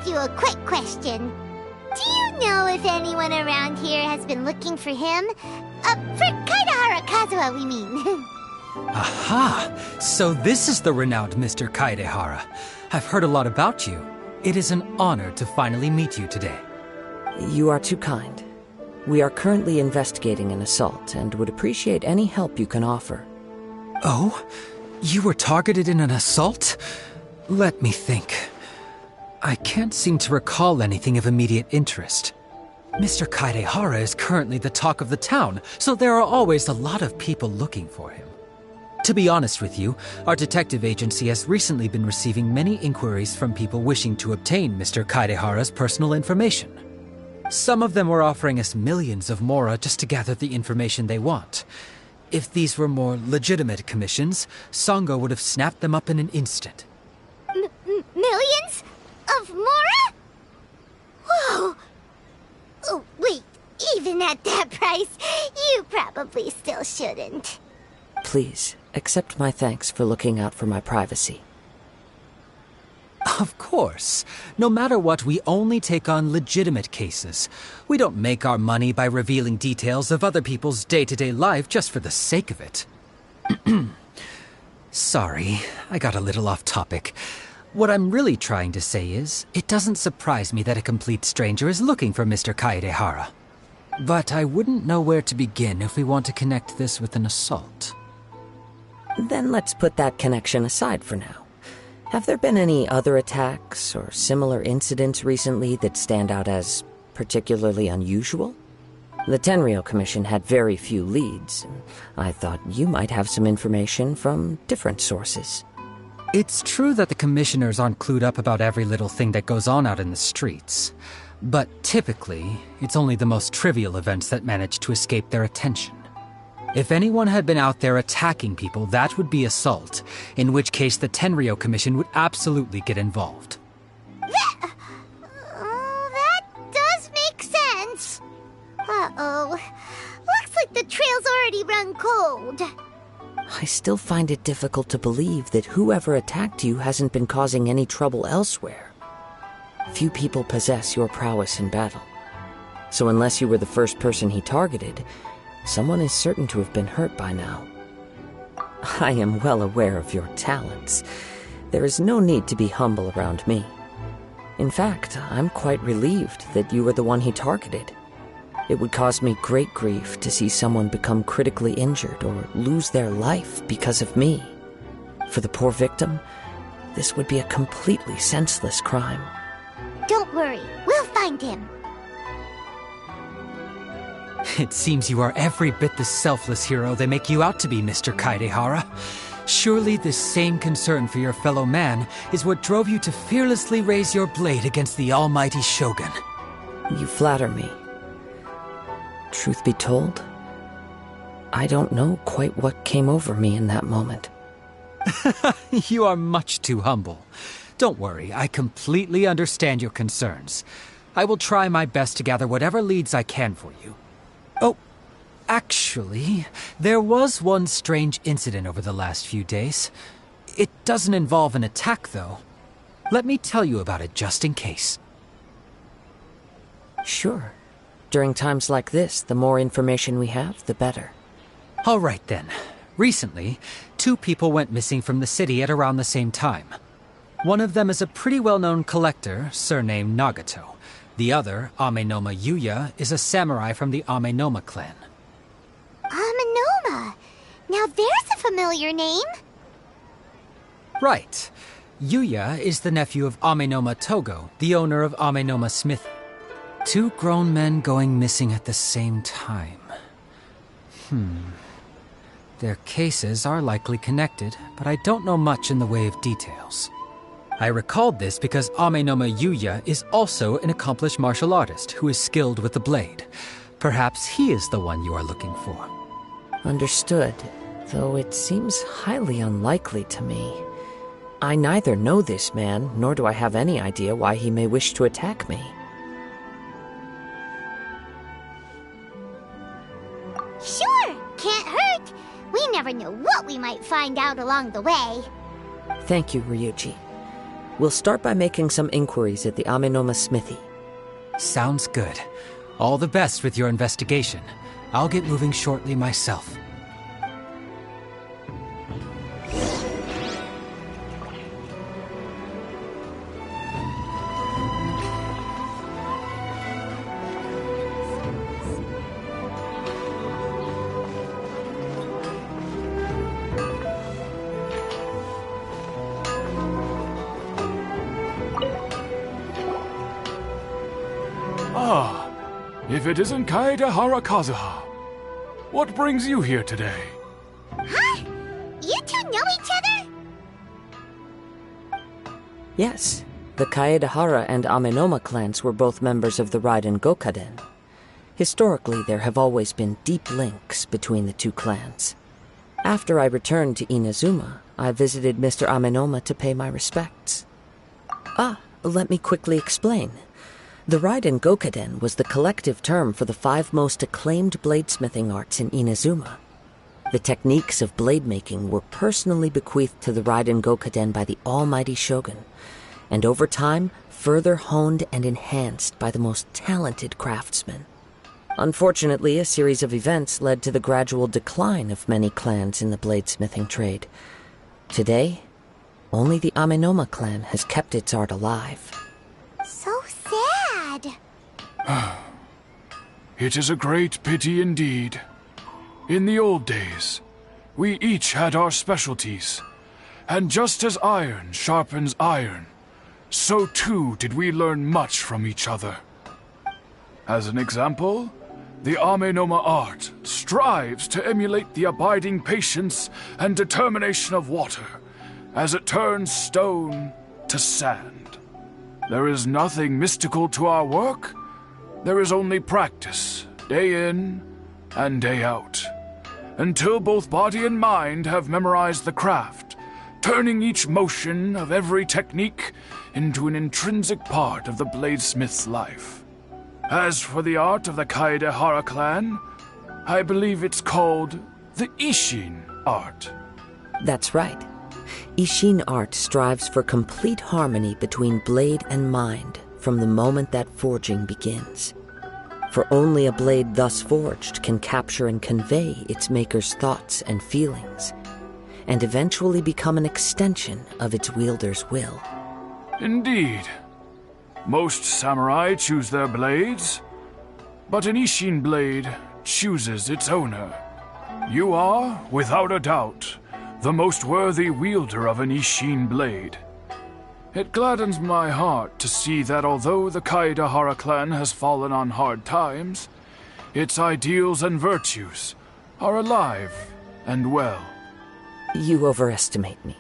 ask you a quick question. Do you know if anyone around here has been looking for him? For Kaidahara Kazuha, we mean. Aha! So this is the renowned Mr. Kaidehara. I've heard a lot about you. It is an honor to finally meet you today. You are too kind. We are currently investigating an assault and would appreciate any help you can offer. Oh? You were targeted in an assault? Let me think. I can't seem to recall anything of immediate interest. Mr. Kaidehara is currently the talk of the town, so there are always a lot of people looking for him. To be honest with you, our detective agency has recently been receiving many inquiries from people wishing to obtain Mr. Kaidehara's personal information. Some of them were offering us millions of mora just to gather the information they want. If these were more legitimate commissions, Sango would have snapped them up in an instant. Millions? Of mora? Whoa! Oh, wait, even at that price, you probably still shouldn't. Please, accept my thanks for looking out for my privacy. Of course. No matter what, we only take on legitimate cases. We don't make our money by revealing details of other people's day-to-day life just for the sake of it. Sorry, I got a little off topic. What I'm really trying to say is, it doesn't surprise me that a complete stranger is looking for Mr. Kaidehara. But I wouldn't know where to begin if we want to connect this with an assault. Then let's put that connection aside for now. Have there been any other attacks or similar incidents recently that stand out as particularly unusual? The Tenryou Commission had very few leads. I thought you might have some information from different sources. It's true that the commissioners aren't clued up about every little thing that goes on out in the streets. But typically, it's only the most trivial events that manage to escape their attention. If anyone had been out there attacking people, that would be assault, in which case the Tenryou Commission would absolutely get involved. That does make sense. Uh-oh. Looks like the trail's already run cold. I still find it difficult to believe that whoever attacked you hasn't been causing any trouble elsewhere. Few people possess your prowess in battle. So unless you were the first person he targeted, someone is certain to have been hurt by now. I am well aware of your talents. There is no need to be humble around me. In fact, I'm quite relieved that you were the one he targeted. It would cause me great grief to see someone become critically injured or lose their life because of me. For the poor victim, this would be a completely senseless crime. Don't worry, we'll find him. It seems you are every bit the selfless hero they make you out to be, Mr. Kaidehara. Surely this same concern for your fellow man is what drove you to fearlessly raise your blade against the almighty Shogun. You flatter me. Truth be told, I don't know quite what came over me in that moment. You are much too humble. Don't worry, I completely understand your concerns. I will try my best to gather whatever leads I can for you. Oh, actually, there was one strange incident over the last few days. It doesn't involve an attack, though. Let me tell you about it just in case. Sure. During times like this, the more information we have, the better. All right, then. Recently, 2 people went missing from the city at around the same time. One of them is a pretty well-known collector, surnamed Nagato. The other, Amenoma Yuya, is a samurai from the Amenoma clan. Amenoma? Now there's a familiar name. Right. Yuya is the nephew of Amenoma Togo, the owner of Amenoma Smith. 2 grown men going missing at the same time. Their cases are likely connected, but I don't know much in the way of details. I recalled this because Amenoma Yuya is also an accomplished martial artist who is skilled with the blade. Perhaps he is the one you are looking for. Understood, though it seems highly unlikely to me. I neither know this man, nor do I have any idea why he may wish to attack me. Sure, can't hurt. We never know what we might find out along the way. Thank you, Ryuji. We'll start by making some inquiries at the Amenoma smithy. Sounds good. All the best with your investigation. I'll get moving shortly myself. Ah, if it isn't Kazuha. What brings you here today? Huh? You two know each other? Yes, the Kaedehara and Amenoma clans were both members of the Raiden Gokaden. Historically, there have always been deep links between the two clans. After I returned to Inazuma, I visited Mr. Amenoma to pay my respects. Let me quickly explain. The Raiden Gokaden was the collective term for the 5 most acclaimed bladesmithing arts in Inazuma. The techniques of blade making were personally bequeathed to the Raiden Gokaden by the almighty Shogun, and over time, further honed and enhanced by the most talented craftsmen. Unfortunately, a series of events led to the gradual decline of many clans in the bladesmithing trade. Today, only the Amenoma clan has kept its art alive. So sad. It is a great pity indeed. In the old days, we each had our specialties, and just as iron sharpens iron, so too did we learn much from each other. As an example, the Amenoma art strives to emulate the abiding patience and determination of water as it turns stone to sand. There is nothing mystical to our work. There is only practice, day in and day out, until both body and mind have memorized the craft, turning each motion of every technique into an intrinsic part of the bladesmith's life. As for the art of the Kaedehara clan, I believe it's called the Ishin art. That's right. Ishin art strives for complete harmony between blade and mind from the moment that forging begins. For only a blade thus forged can capture and convey its maker's thoughts and feelings, and eventually become an extension of its wielder's will. Indeed. Most samurai choose their blades, but an Ishin blade chooses its owner. You are, without a doubt, the most worthy wielder of an Ishin blade. It gladdens my heart to see that although the Kaedehara clan has fallen on hard times, its ideals and virtues are alive and well. You overestimate me.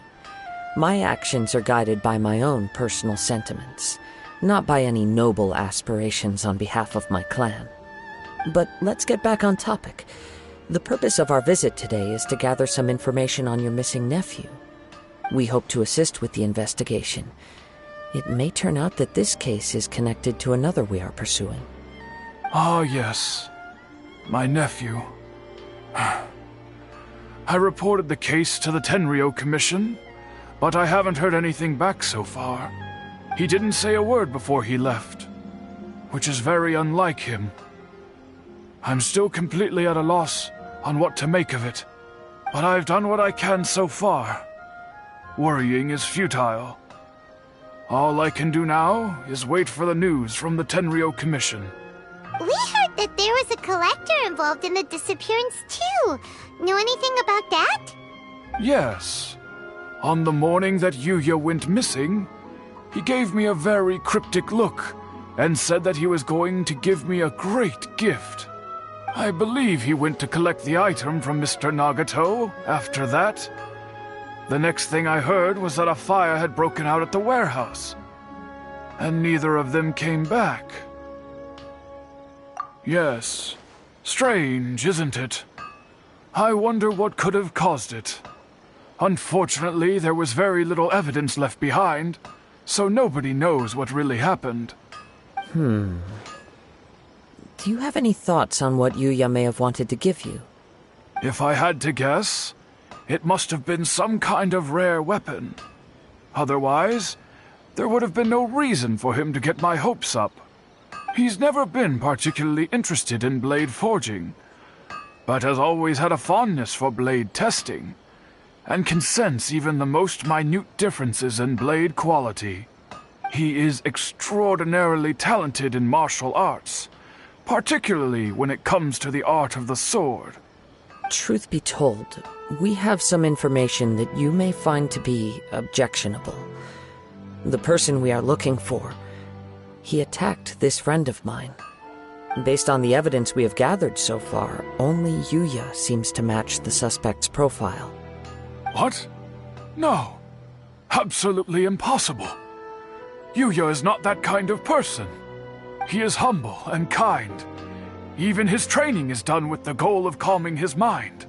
My actions are guided by my own personal sentiments, not by any noble aspirations on behalf of my clan. But let's get back on topic. The purpose of our visit today is to gather some information on your missing nephew. We hope to assist with the investigation. It may turn out that this case is connected to another we are pursuing. Ah, yes. My nephew. I reported the case to the Tenryou Commission, but I haven't heard anything back so far. He didn't say a word before he left, which is very unlike him. I'm still completely at a loss on what to make of it, but I've done what I can so far. Worrying is futile. All I can do now is wait for the news from the Tenryou Commission. We heard that there was a collector involved in the disappearance too. Know anything about that? Yes. On the morning that Yuya went missing, he gave me a very cryptic look and said that he was going to give me a great gift. I believe he went to collect the item from Mr. Nagato after that. The next thing I heard was that a fire had broken out at the warehouse, and neither of them came back. Yes, strange, isn't it? I wonder what could have caused it. Unfortunately, there was very little evidence left behind, so nobody knows what really happened. Do you have any thoughts on what Yuya may have wanted to give you? If I had to guess, it must have been some kind of rare weapon. Otherwise, there would have been no reason for him to get my hopes up. He's never been particularly interested in blade forging, but has always had a fondness for blade testing, and can sense even the most minute differences in blade quality. He is extraordinarily talented in martial arts, particularly when it comes to the art of the sword. Truth be told, we have some information that you may find to be objectionable. The person we are looking for, he attacked this friend of mine. Based on the evidence we have gathered so far, only Yuya seems to match the suspect's profile. What? No. Absolutely impossible. Yuya is not that kind of person. He is humble and kind. Even his training is done with the goal of calming his mind.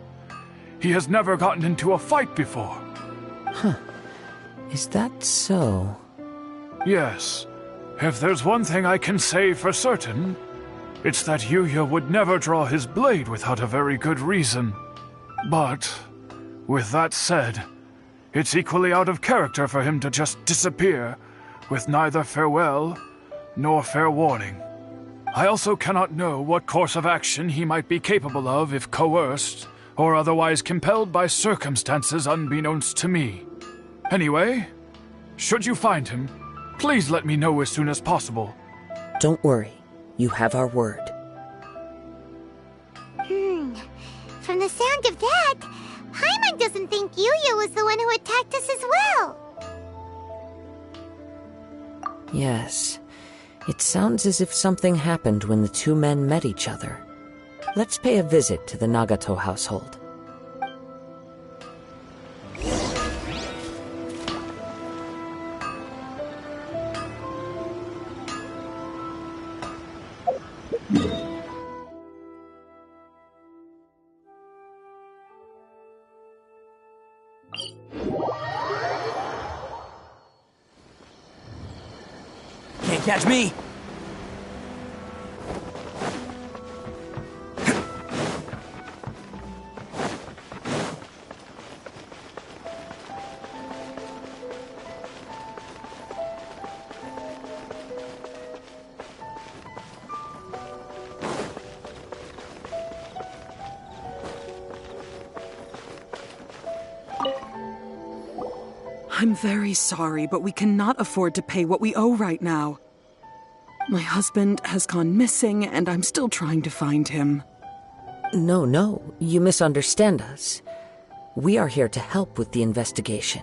He has never gotten into a fight before. Huh. Is that so? Yes. If there's one thing I can say for certain, it's that Yuya would never draw his blade without a very good reason. But, with that said, it's equally out of character for him to just disappear, with neither farewell nor fair warning. I also cannot know what course of action he might be capable of if coerced, or otherwise compelled by circumstances unbeknownst to me. Anyway, should you find him, please let me know as soon as possible. Don't worry. You have our word. From the sound of that, Paimon doesn't think Yuya was the one who attacked us as well. Yes. It sounds as if something happened when the two men met each other. Let's pay a visit to the Nagato household. Can't catch me! I'm very sorry, but we cannot afford to pay what we owe right now. My husband has gone missing, and I'm still trying to find him. No, you misunderstand us. We are here to help with the investigation.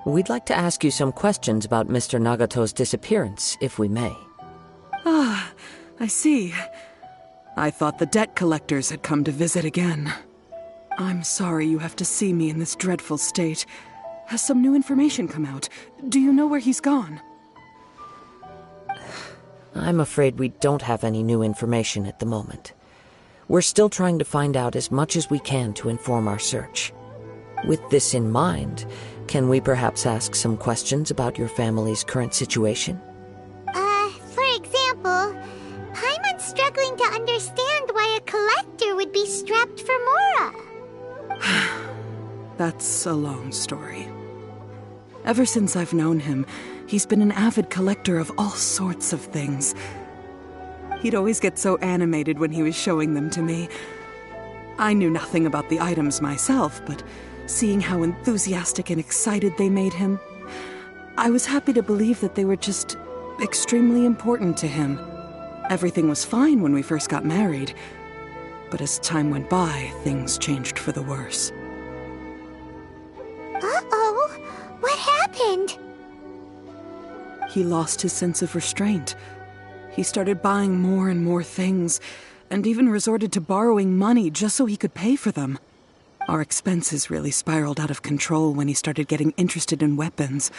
We'd like to ask you some questions about Mr. Nagato's disappearance, if we may. Ah, I see. I thought the debt collectors had come to visit again. I'm sorry you have to see me in this dreadful state. Has some new information come out? Do you know where he's gone? I'm afraid we don't have any new information at the moment. We're still trying to find out as much as we can to inform our search. With this in mind, can we perhaps ask some questions about your family's current situation? For example, Paimon's struggling to understand why a collector would be strapped for Mora. That's a long story. Ever since I've known him, he's been an avid collector of all sorts of things. He'd always get so animated when he was showing them to me. I knew nothing about the items myself, but seeing how enthusiastic and excited they made him, I was happy to believe that they were just extremely important to him. Everything was fine when we first got married, but as time went by, things changed for the worse. Uh-oh, what happened? He lost his sense of restraint. He started buying more and more things, and even resorted to borrowing money just so he could pay for them. Our expenses really spiraled out of control when he started getting interested in weapons.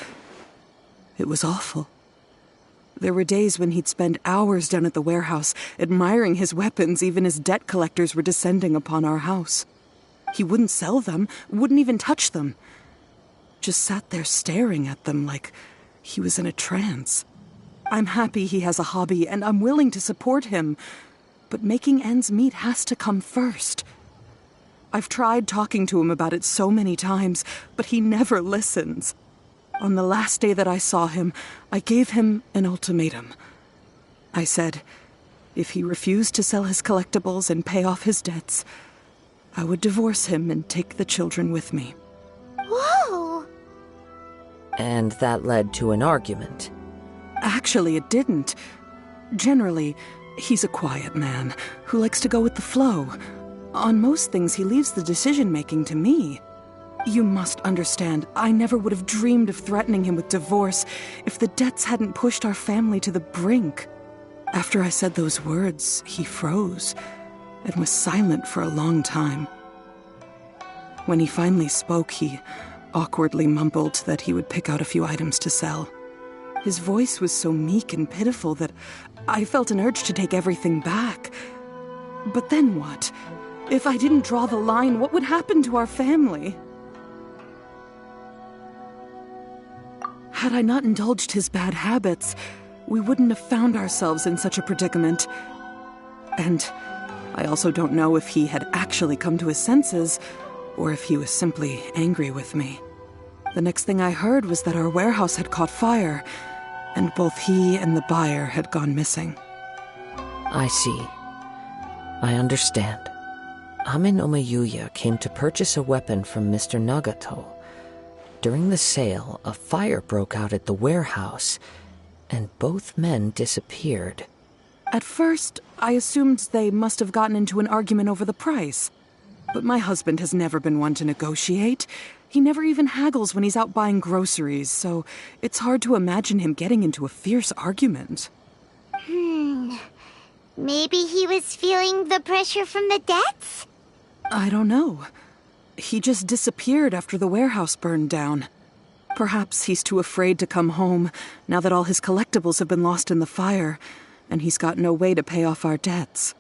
It was awful. There were days when he'd spend hours down at the warehouse, admiring his weapons even as debt collectors were descending upon our house. He wouldn't sell them, wouldn't even touch them. Just sat there staring at them like he was in a trance. I'm happy he has a hobby, and I'm willing to support him. But making ends meet has to come first. I've tried talking to him about it so many times, but he never listens. On the last day that I saw him, I gave him an ultimatum. I said, if he refused to sell his collectibles and pay off his debts, I would divorce him and take the children with me. Whoa! And that led to an argument. Actually, it didn't. Generally, he's a quiet man who likes to go with the flow. On most things, he leaves the decision-making to me. You must understand, I never would have dreamed of threatening him with divorce if the debts hadn't pushed our family to the brink. After I said those words, he froze and was silent for a long time. When he finally spoke, he awkwardly mumbled that he would pick out a few items to sell. His voice was so meek and pitiful that I felt an urge to take everything back. But then what? If I didn't draw the line, what would happen to our family? Had I not indulged his bad habits, we wouldn't have found ourselves in such a predicament. And I also don't know if he had actually come to his senses, or if he was simply angry with me. The next thing I heard was that our warehouse had caught fire, and both he and the buyer had gone missing. I see. I understand. Ame no Mayuya came to purchase a weapon from Mr. Nagato. During the sale, a fire broke out at the warehouse, and both men disappeared. At first, I assumed they must have gotten into an argument over the price. But my husband has never been one to negotiate. He never even haggles when he's out buying groceries, so it's hard to imagine him getting into a fierce argument. Maybe he was feeling the pressure from the debts? I don't know. He just disappeared after the warehouse burned down. Perhaps he's too afraid to come home now that all his collectibles have been lost in the fire, and he's got no way to pay off our debts.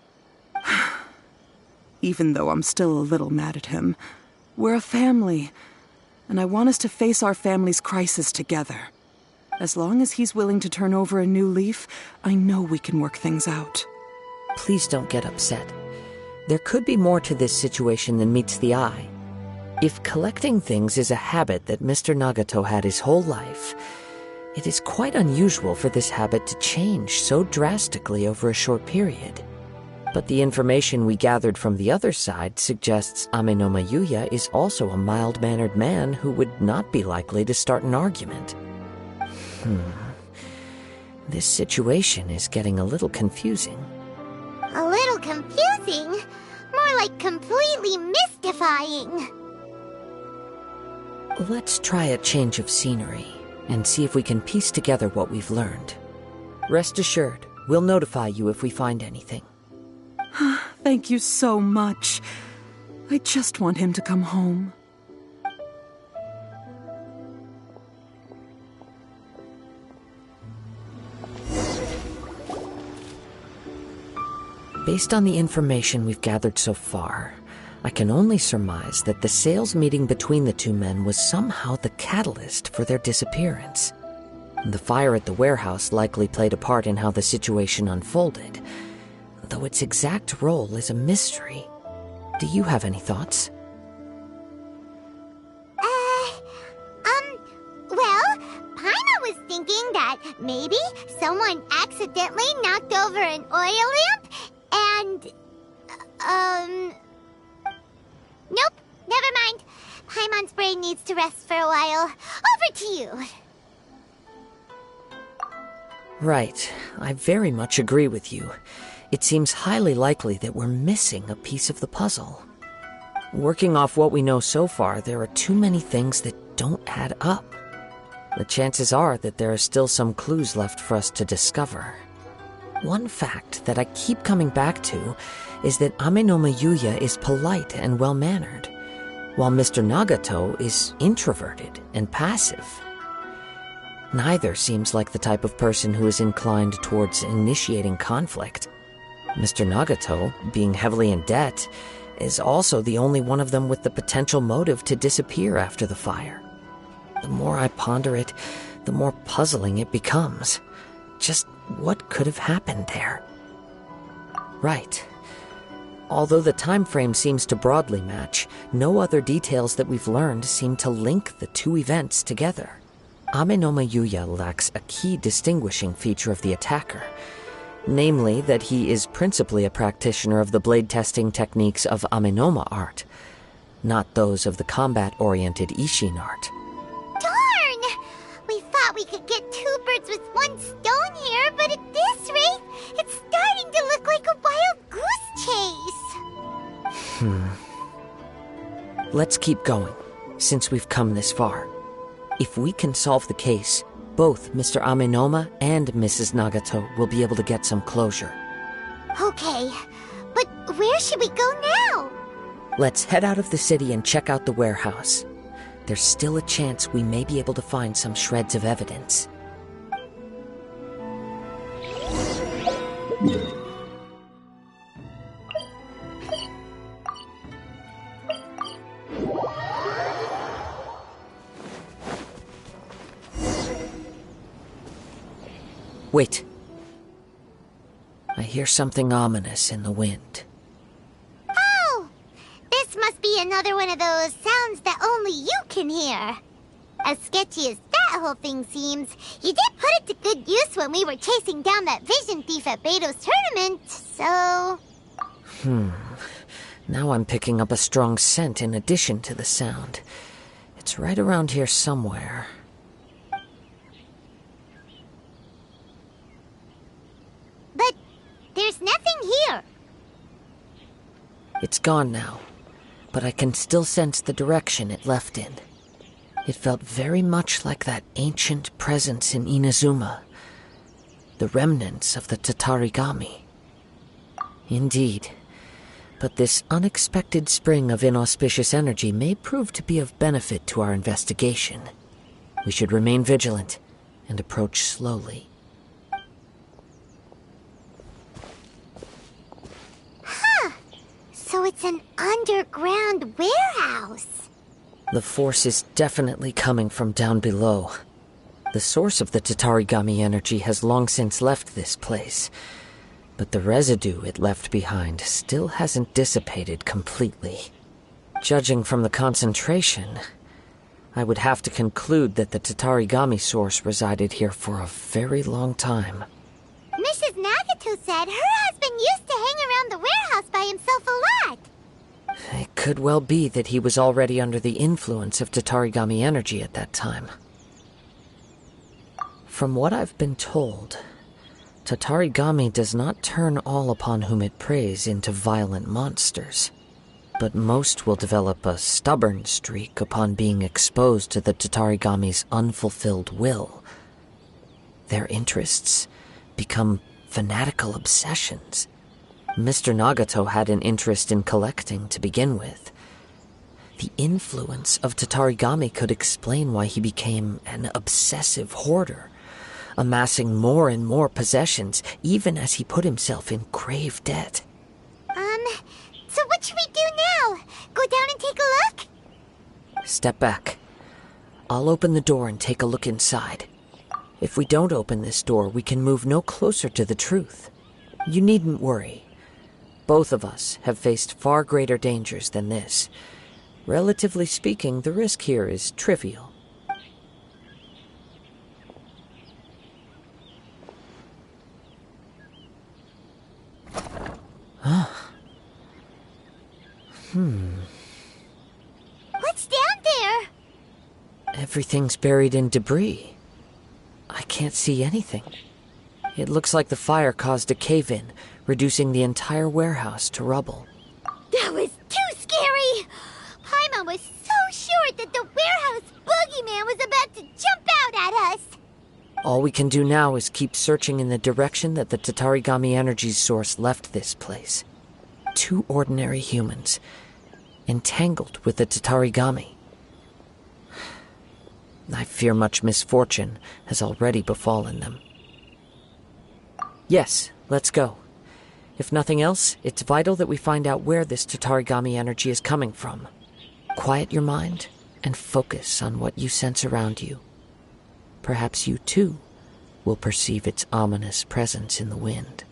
Even though I'm still a little mad at him, we're a family, and I want us to face our family's crisis together. As long as he's willing to turn over a new leaf, I know we can work things out. Please don't get upset. There could be more to this situation than meets the eye. If collecting things is a habit that Mr. Nagato had his whole life, it is quite unusual for this habit to change so drastically over a short period. But the information we gathered from the other side suggests Ame no Mayuya is also a mild-mannered man who would not be likely to start an argument. This situation is getting a little confusing. A little confusing? More like completely mystifying. Let's try a change of scenery and see if we can piece together what we've learned. Rest assured, we'll notify you if we find anything. Thank you so much. I just want him to come home. Based on the information we've gathered so far, I can only surmise that the sales meeting between the two men was somehow the catalyst for their disappearance. The fire at the warehouse likely played a part in how the situation unfolded, though its exact role is a mystery. Do you have any thoughts? Well, Paimon was thinking that maybe someone accidentally knocked over an oil lamp and, nope, never mind. Paimon's brain needs to rest for a while. Over to you. Right, I very much agree with you. It seems highly likely that we're missing a piece of the puzzle. Working off what we know so far, there are too many things that don't add up. The chances are that there are still some clues left for us to discover. One fact that I keep coming back to is that Ame no Mayuya is polite and well-mannered, while Mr. Nagato is introverted and passive. Neither seems like the type of person who is inclined towards initiating conflict. Mr. Nagato, being heavily in debt, is also the only one of them with the potential motive to disappear after the fire. The more I ponder it, the more puzzling it becomes. Just what could have happened there? Right. Although the time frame seems to broadly match, no other details that we've learned seem to link the two events together. Amenoma Yuya lacks a key distinguishing feature of the attacker, namely that he is principally a practitioner of the blade testing techniques of Amenoma art, not those of the combat-oriented Ishin art. Darn! We thought we could get two birds with one stone here, but at this rate, it's starting to look like a wild goose chase. Let's keep going, since we've come this far. If we can solve the case, both Mr. Amenoma and Mrs. Nagato will be able to get some closure. Okay, but where should we go now? Let's head out of the city and check out the warehouse. There's still a chance we may be able to find some shreds of evidence. Wait. I hear something ominous in the wind. Oh! This must be another one of those sounds that only you can hear. As sketchy as that whole thing seems, you did put it to good use when we were chasing down that vision thief at Beto's tournament, so... Now I'm picking up a strong scent in addition to the sound. It's right around here somewhere. But there's nothing here. It's gone now, but I can still sense the direction it left in. It felt very much like that ancient presence in Inazuma, the remnants of the Tatarigami. Indeed, but this unexpected spring of inauspicious energy may prove to be of benefit to our investigation. We should remain vigilant and approach slowly. So it's an underground warehouse. The force is definitely coming from down below. The source of the Tatarigami energy has long since left this place, but the residue it left behind still hasn't dissipated completely. Judging from the concentration, I would have to conclude that the Tatarigami source resided here for a very long time. Mrs. Nagato said her husband used to hang around the warehouse by himself a lot. It could well be that he was already under the influence of Tatarigami energy at that time. From what I've been told, Tatarigami does not turn all upon whom it preys into violent monsters, but most will develop a stubborn streak upon being exposed to the Tatarigami's unfulfilled will. Their interests become fanatical obsessions. Mr. Nagato had an interest in collecting to begin with. The influence of Tatarigami could explain why he became an obsessive hoarder, amassing more and more possessions, even as he put himself in grave debt. So what should we do now? Go down and take a look? Step back. I'll open the door and take a look inside. If we don't open this door, we can move no closer to the truth. You needn't worry. Both of us have faced far greater dangers than this. Relatively speaking, the risk here is trivial. What's down there? Everything's buried in debris. I can't see anything. It looks like the fire caused a cave-in, reducing the entire warehouse to rubble. That was too scary! Paimon was so sure that the warehouse boogeyman was about to jump out at us! All we can do now is keep searching in the direction that the Tatarigami energy source left this place. 2 ordinary humans, entangled with the Tatarigami. I fear much misfortune has already befallen them. Yes, let's go. If nothing else, it's vital that we find out where this Tatarigami energy is coming from. Quiet your mind and focus on what you sense around you. Perhaps you, too, will perceive its ominous presence in the wind.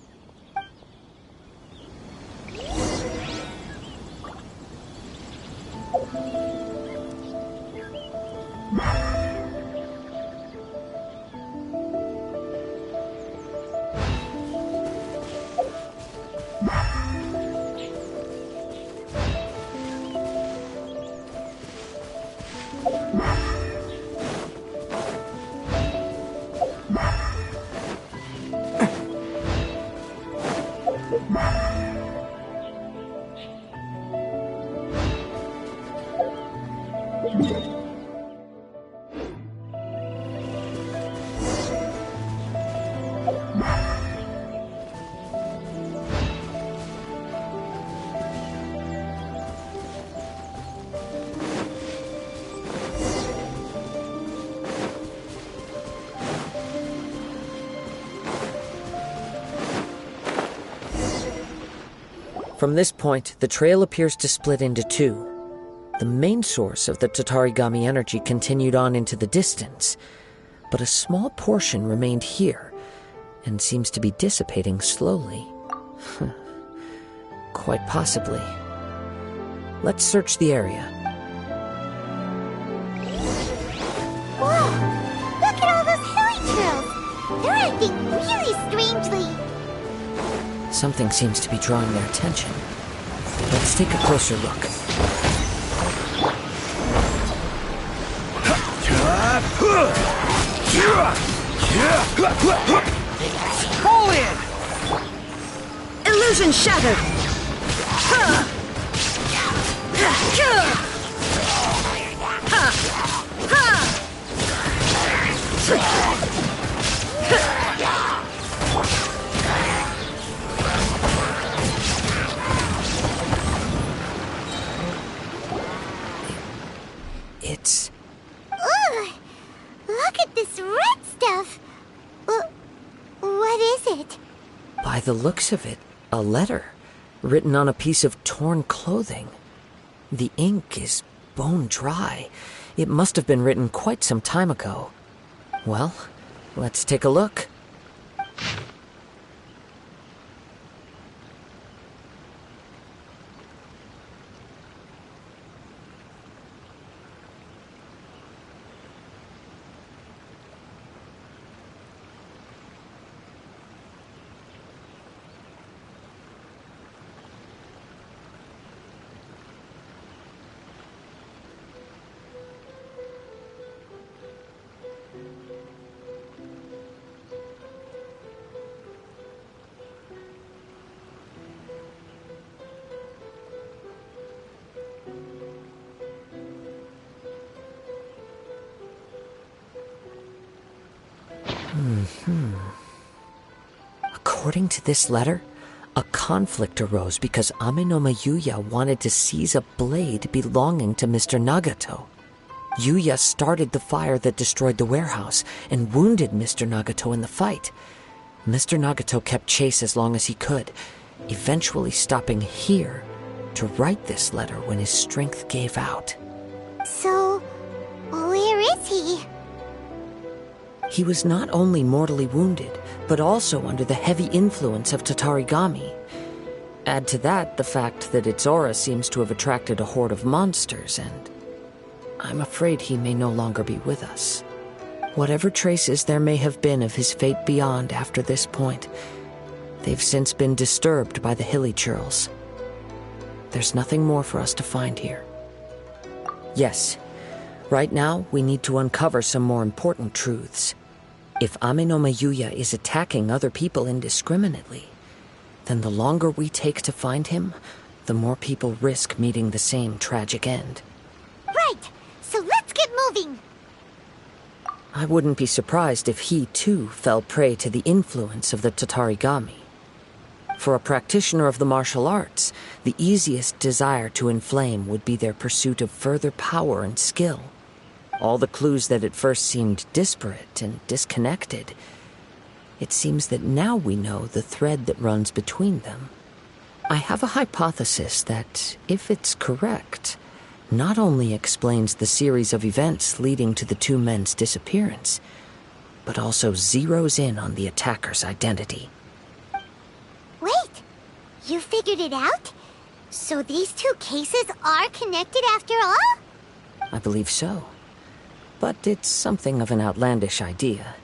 From this point, the trail appears to split into two. The main source of the Tatarigami energy continued on into the distance, but a small portion remained here and seems to be dissipating slowly. Quite possibly. Let's search the area. Whoa! Look at all those hilly trails! They're acting really strangely. Something seems to be drawing their attention. Let's take a closer look. Fall in! Illusion shattered! It's... Ugh! Look at this red stuff! What is it? By the looks of it, a letter written on a piece of torn clothing. The ink is bone dry. It must have been written quite some time ago. Well, let's take a look. According to this letter, a conflict arose because Amenoma Yuya wanted to seize a blade belonging to Mr. Nagato. Yuya started the fire that destroyed the warehouse and wounded Mr. Nagato in the fight. Mr. Nagato kept chase as long as he could, eventually stopping here to write this letter when his strength gave out. So, where is he? He was not only mortally wounded, but also under the heavy influence of Tatarigami. Add to that the fact that its aura seems to have attracted a horde of monsters, and I'm afraid he may no longer be with us. Whatever traces there may have been of his fate beyond after this point, they've since been disturbed by the hilly churls. There's nothing more for us to find here. Yes, right now we need to uncover some more important truths. If Amenoma Yuya is attacking other people indiscriminately, then the longer we take to find him, the more people risk meeting the same tragic end. Right! So let's get moving! I wouldn't be surprised if he, too, fell prey to the influence of the Tatarigami. For a practitioner of the martial arts, the easiest desire to inflame would be their pursuit of further power and skill. All the clues that at first seemed disparate and disconnected, it seems that now we know the thread that runs between them. I have a hypothesis that, if it's correct, not only explains the series of events leading to the two men's disappearance, but also zeroes in on the attacker's identity. Wait! You figured it out? So these two cases are connected after all? I believe so. But it's something of an outlandish idea.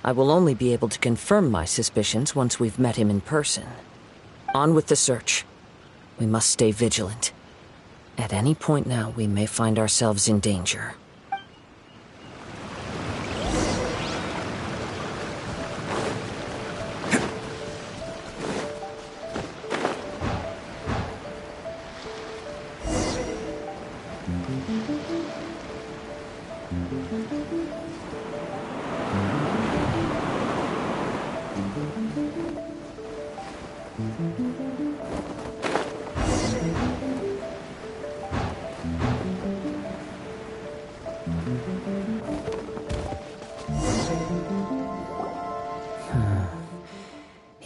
I will only be able to confirm my suspicions once we've met him in person. On with the search. We must stay vigilant. At any point now, we may find ourselves in danger. He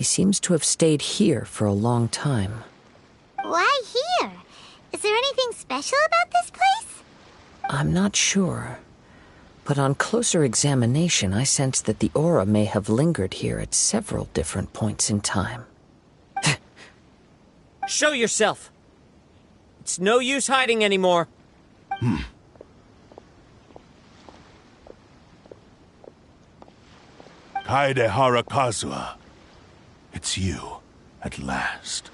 seems to have stayed here for a long time. Why here? Is there anything special about this place? I'm not sure. But on closer examination, I sense that the aura may have lingered here at several different points in time. Show yourself! It's no use hiding anymore. Kaedehara Kazuha. It's you, at last.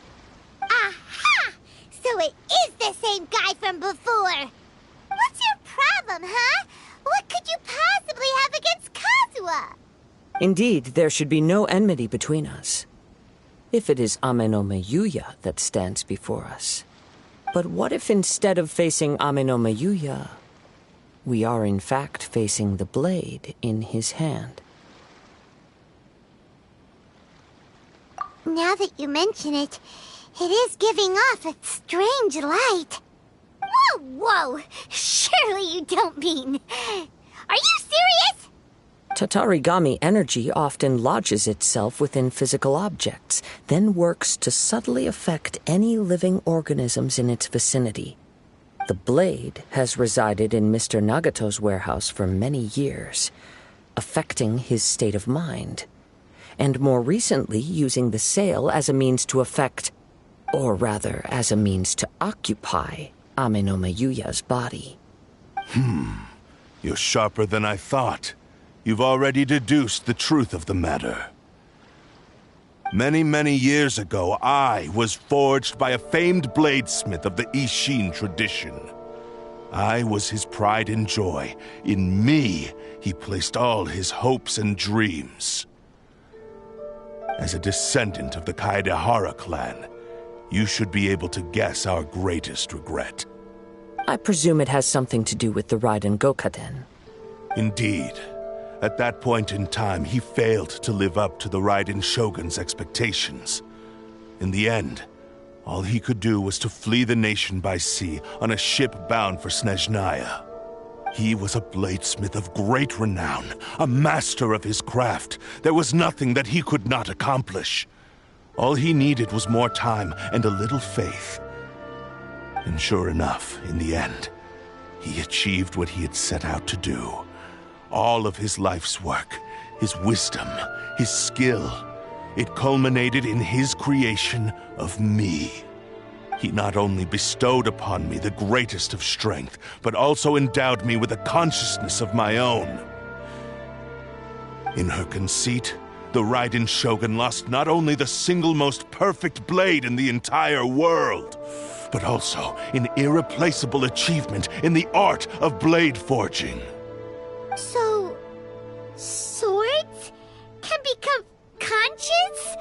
Aha! So it is the same guy from before! What's your problem, huh? What could you possibly have against Kazuha? Indeed, there should be no enmity between us. If it is Ame no Miyuya that stands before us. But what if instead of facing Ame no Miyuya, we are in fact facing the blade in his hand? Now that you mention it, it is giving off a strange light. Whoa, whoa! Surely you don't mean... Are you serious? Tatarigami energy often lodges itself within physical objects, then works to subtly affect any living organisms in its vicinity. The blade has resided in Mr. Nagato's warehouse for many years, affecting his state of mind, and more recently using the sale as a means to affect, or rather as a means to occupy, Ame no Miyuya's body. You're sharper than I thought. You've already deduced the truth of the matter. Many, many years ago, I was forged by a famed bladesmith of the Ishin tradition. I was his pride and joy. In me, he placed all his hopes and dreams. As a descendant of the Kaedehara clan, you should be able to guess our greatest regret. I presume it has something to do with the Raiden Gokaden. Indeed. At that point in time, he failed to live up to the Raiden Shogun's expectations. In the end, all he could do was to flee the nation by sea on a ship bound for Snezhnaya. He was a bladesmith of great renown, a master of his craft. There was nothing that he could not accomplish. All he needed was more time and a little faith. And sure enough, in the end, he achieved what he had set out to do. All of his life's work, his wisdom, his skill, it culminated in his creation of me. He not only bestowed upon me the greatest of strength, but also endowed me with a consciousness of my own. In her conceit, the Raiden Shogun lost not only the single most perfect blade in the entire world, but also an irreplaceable achievement in the art of blade forging. So... swords can become conscious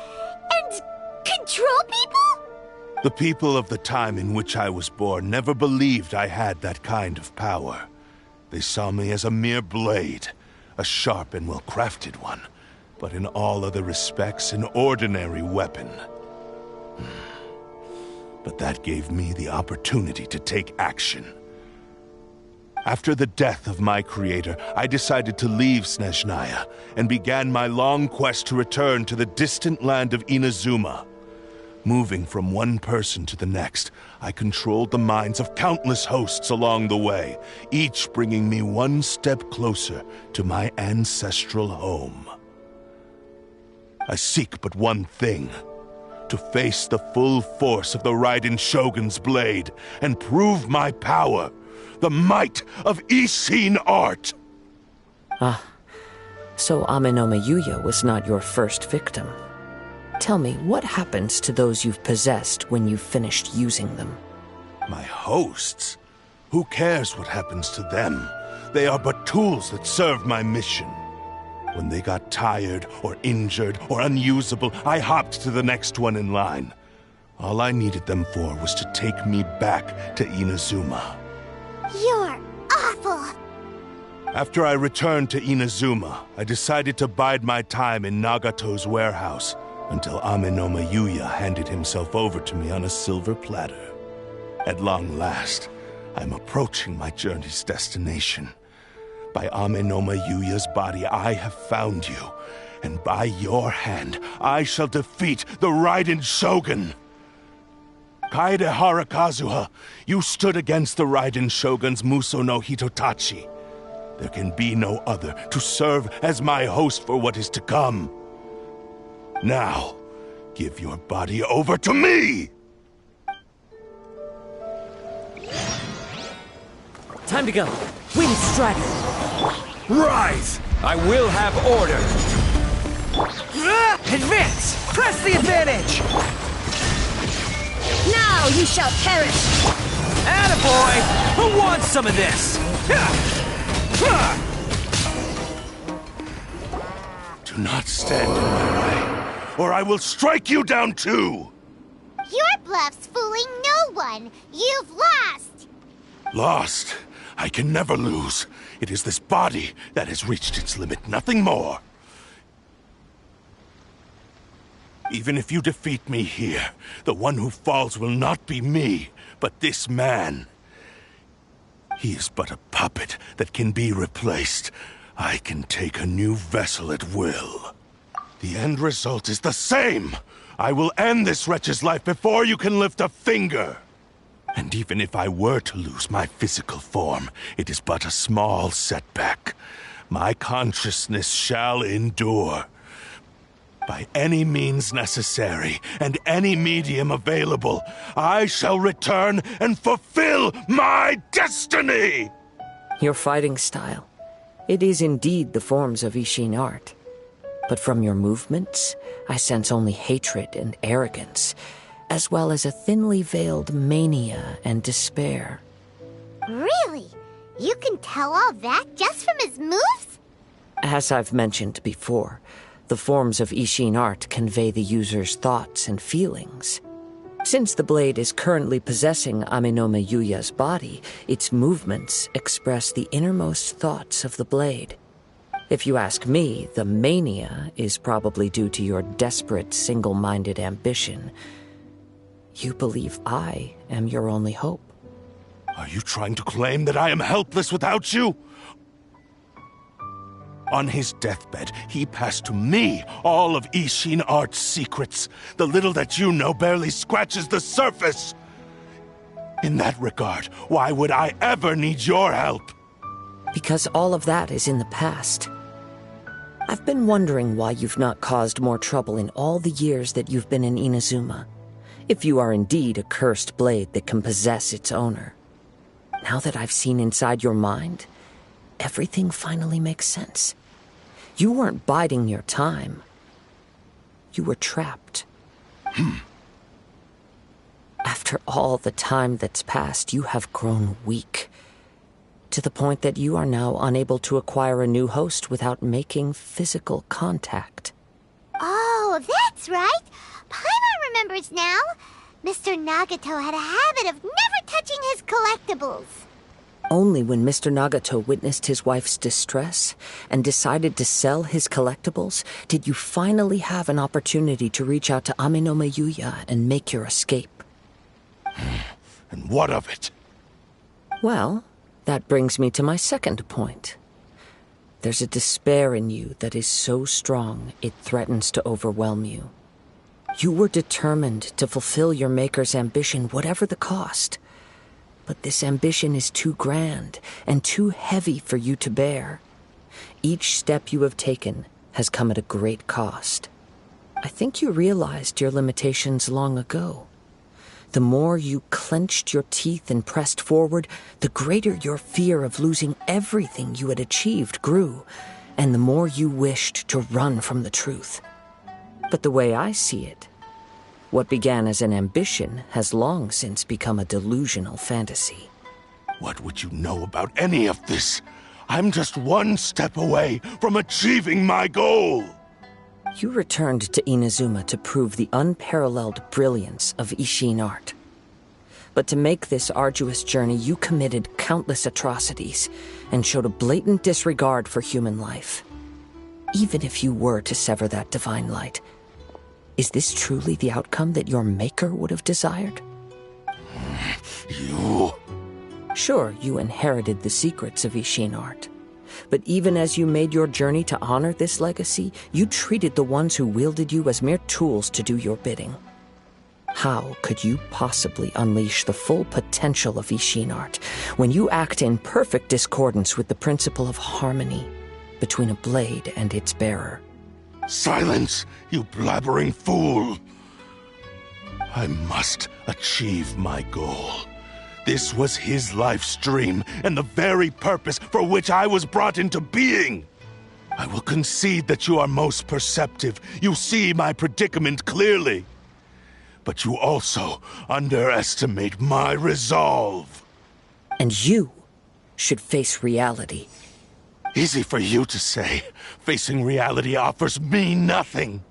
and control people? The people of the time in which I was born never believed I had that kind of power. They saw me as a mere blade, a sharp and well-crafted one, but in all other respects an ordinary weapon. But that gave me the opportunity to take action. After the death of my creator, I decided to leave Snezhnaya and began my long quest to return to the distant land of Inazuma. Moving from one person to the next, I controlled the minds of countless hosts along the way, each bringing me one step closer to my ancestral home. I seek but one thing: to face the full force of the Raiden Shogun's blade and prove my power, the might of Ishin art! So Ame no Miyuya was not your first victim. Tell me, what happens to those you've possessed when you've finished using them? My hosts? Who cares what happens to them? They are but tools that serve my mission. When they got tired, or injured, or unusable, I hopped to the next one in line. All I needed them for was to take me back to Inazuma. You're awful! After I returned to Inazuma, I decided to bide my time in Nagato's warehouse, until Amenoma Yuya handed himself over to me on a silver platter. At long last, I'm approaching my journey's destination. By Amenoma Yuya's body, I have found you, and by your hand, I shall defeat the Raiden Shogun. Kaedehara Kazuha, you stood against the Raiden Shogun's Muso no Hitotachi. There can be no other to serve as my host for what is to come. Now, give your body over to me! Time to go. Wind Strider. Rise! I will have order! Advance! Press the advantage! Now you shall perish! Attaboy! Who wants some of this? Do not stand in my way, or I will strike you down too! Your bluff's fooling no one. You've lost. Lost? I can never lose. It is this body that has reached its limit, nothing more. Even if you defeat me here, the one who falls will not be me, but this man. He is but a puppet that can be replaced. I can take a new vessel at will. The end result is the same! I will end this wretch's life before you can lift a finger! And even if I were to lose my physical form, it is but a small setback. My consciousness shall endure. By any means necessary, and any medium available, I shall return and fulfill my destiny! Your fighting style. It is indeed the forms of Ishin art. But from your movements, I sense only hatred and arrogance, as well as a thinly veiled mania and despair. Really? You can tell all that just from his moves? As I've mentioned before, the forms of Ishin art convey the user's thoughts and feelings. Since the blade is currently possessing Amenoma Yuya's body, its movements express the innermost thoughts of the blade. If you ask me, the mania is probably due to your desperate, single-minded ambition. You believe I am your only hope. Are you trying to claim that I am helpless without you? On his deathbed, he passed to me all of Ishin Art's secrets. The little that you know barely scratches the surface. In that regard, why would I ever need your help? Because all of that is in the past. I've been wondering why you've not caused more trouble in all the years that you've been in Inazuma. If you are indeed a cursed blade that can possess its owner. Now that I've seen inside your mind, everything finally makes sense. You weren't biding your time. You were trapped. After all the time that's passed, you have grown weak. To the point that you are now unable to acquire a new host without making physical contact. Oh, that's right. Paimon remembers now. Mr. Nagato had a habit of never touching his collectibles. Only when Mr. Nagato witnessed his wife's distress and decided to sell his collectibles did you finally have an opportunity to reach out to Amenoma Yuya and make your escape. And what of it? Well, that brings me to my second point. There's a despair in you that is so strong it threatens to overwhelm you. You were determined to fulfill your maker's ambition, whatever the cost. But this ambition is too grand and too heavy for you to bear. Each step you have taken has come at a great cost. I think you realized your limitations long ago. The more you clenched your teeth and pressed forward, the greater your fear of losing everything you had achieved grew, and the more you wished to run from the truth. But the way I see it, what began as an ambition has long since become a delusional fantasy. What would you know about any of this? I'm just one step away from achieving my goal! You returned to Inazuma to prove the unparalleled brilliance of Ishin art. But to make this arduous journey, you committed countless atrocities and showed a blatant disregard for human life. Even if you were to sever that divine light, Is this truly the outcome that your maker would have desired? You... Sure, you inherited the secrets of Ishin art. But even as you made your journey to honor this legacy, you treated the ones who wielded you as mere tools to do your bidding. How could you possibly unleash the full potential of Ishin art when you act in perfect discordance with the principle of harmony between a blade and its bearer? Silence, you blabbering fool! I must achieve my goal. This was his life's dream, and the very purpose for which I was brought into being. I will concede that you are most perceptive. You see my predicament clearly. But you also underestimate my resolve. And you should face reality. Easy for you to say. Facing reality offers me nothing.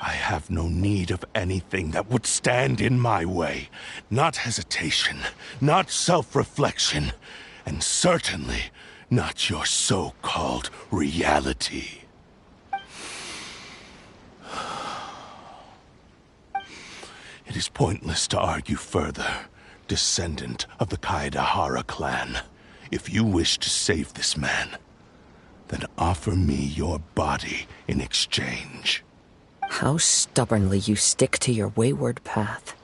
I have no need of anything that would stand in my way. Not hesitation, not self-reflection, and certainly not your so-called reality. It is pointless to argue further, descendant of the Kaedahara clan. If you wish to save this man, then offer me your body in exchange. How stubbornly you stick to your wayward path.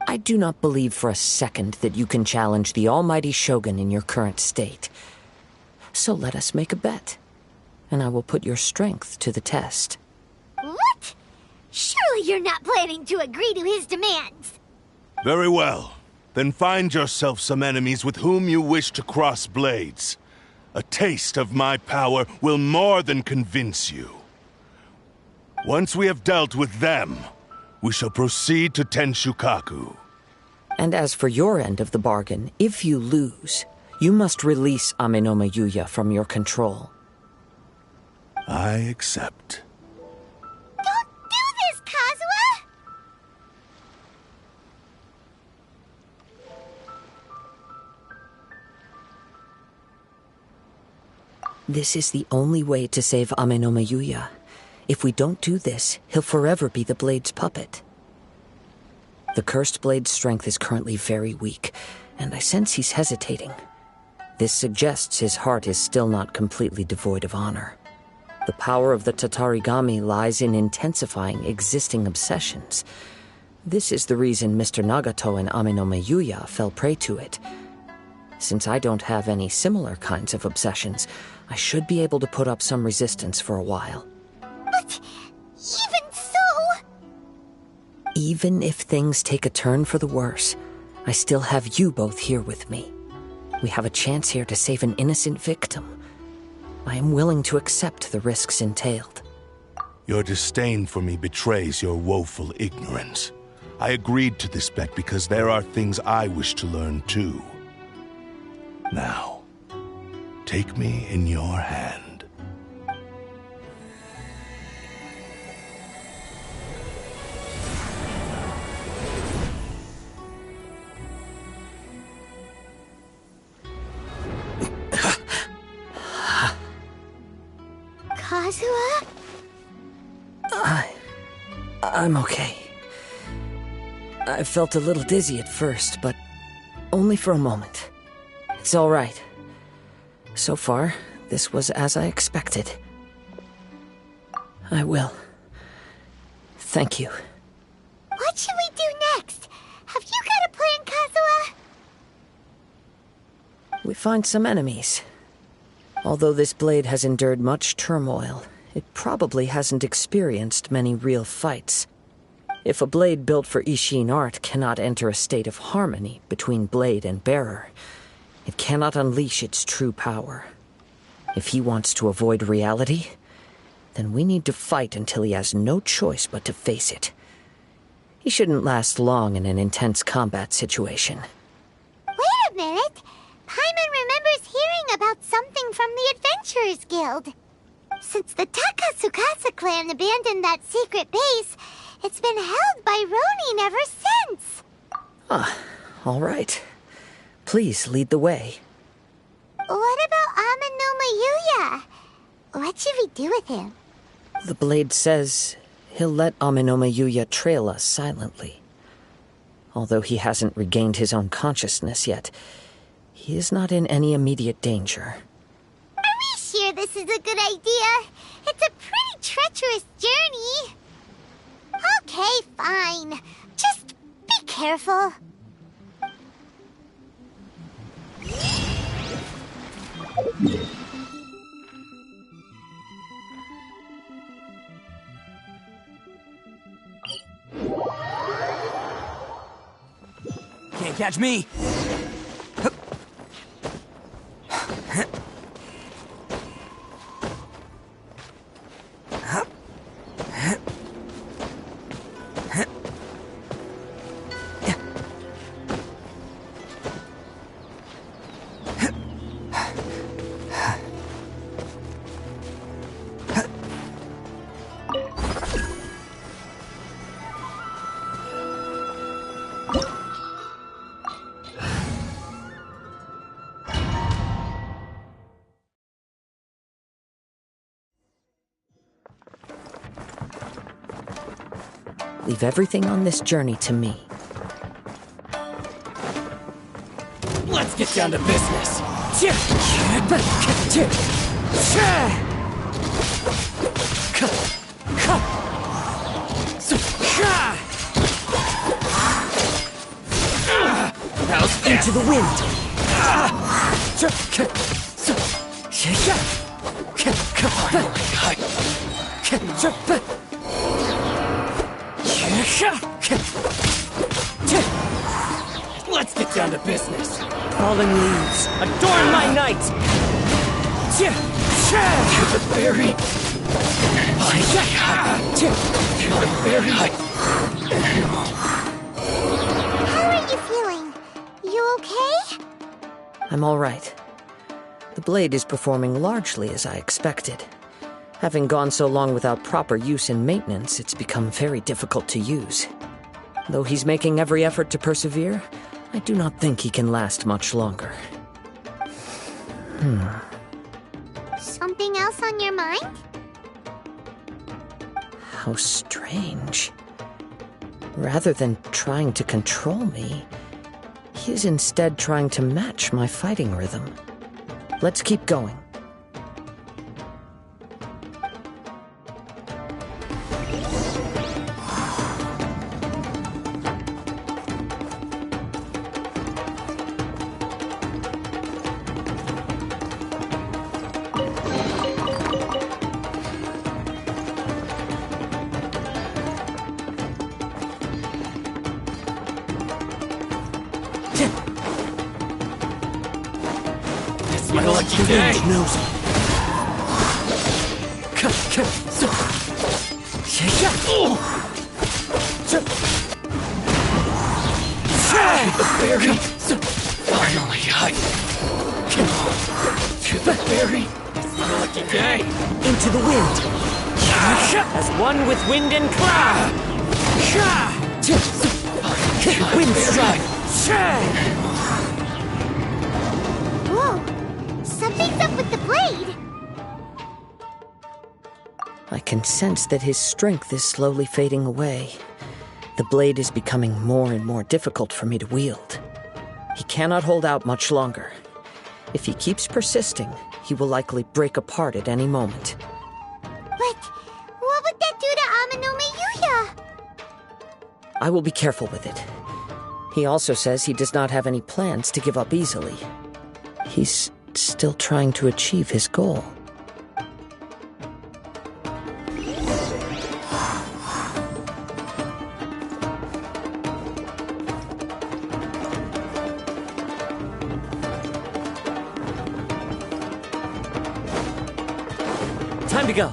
I do not believe for a second that you can challenge the almighty Shogun in your current state. So let us make a bet, and I will put your strength to the test. What? Surely you're not planning to agree to his demands. Very well. Then find yourself some enemies with whom you wish to cross blades. A taste of my power will more than convince you. Once we have dealt with them, we shall proceed to Tenshukaku. And as for your end of the bargain, if you lose, you must release Amenoma Yuya from your control. I accept. Don't do this, Kazuha! This is the only way to save Amenoma Yuya. If we don't do this, he'll forever be the Blade's puppet. The Cursed Blade's strength is currently very weak, and I sense he's hesitating. This suggests his heart is still not completely devoid of honor. The power of the Tatarigami lies in intensifying existing obsessions. This is the reason Mr. Nagato and Amenoma Yuya fell prey to it. Since I don't have any similar kinds of obsessions, I should be able to put up some resistance for a while. But even so... Even if things take a turn for the worse, I still have you both here with me. We have a chance here to save an innocent victim. I am willing to accept the risks entailed. Your disdain for me betrays your woeful ignorance. I agreed to this bet because there are things I wish to learn too. Now, take me in your hand. Kazuha? I'm okay. I felt a little dizzy at first, but only for a moment. It's all right. So far, this was as I expected. I will. Thank you. What should we do next? Have you got a plan, Kazuha? We find some enemies. Although this blade has endured much turmoil, it probably hasn't experienced many real fights. If a blade built for Ishin art cannot enter a state of harmony between blade and bearer, it cannot unleash its true power. If he wants to avoid reality, then we need to fight until he has no choice but to face it. He shouldn't last long in an intense combat situation. Wait a minute! Paimon remembers hearing about something from the Adventurers Guild. Since the Takasukasa clan abandoned that secret base, it's been held by Ronin ever since. All right. Please lead the way. What about Amenoma Yuya? What should we do with him? The blade says he'll let Amenome Yuya trail us silently. Although he hasn't regained his own consciousness yet, he is not in any immediate danger. Are we sure this is a good idea? It's a pretty treacherous journey. Okay, fine. Just be careful. Can't catch me! Leave everything on this journey to me. Let's get down to business! Into the wind! Let's get down to business! Falling leaves. Adorn my night! To the berry! To the berry! How are you feeling? You okay? I'm all right. The blade is performing largely as I expected. Having gone so long without proper use and maintenance, it's become very difficult to use. Though he's making every effort to persevere, I do not think he can last much longer. Something else on your mind? How strange. Rather than trying to control me, he is instead trying to match my fighting rhythm. Let's keep going. It's my lucky day! The berry! Finally, to the berry! It's my lucky day! Into the wind! As one with wind and cloud! Wind strike! Whoa! Something's up with the blade! I can sense that his strength is slowly fading away. The blade is becoming more and more difficult for me to wield. He cannot hold out much longer. If he keeps persisting, he will likely break apart at any moment. But what would that do to Amenome Yuya? I will be careful with it. He also says he does not have any plans to give up easily. He's still trying to achieve his goal. Time to go!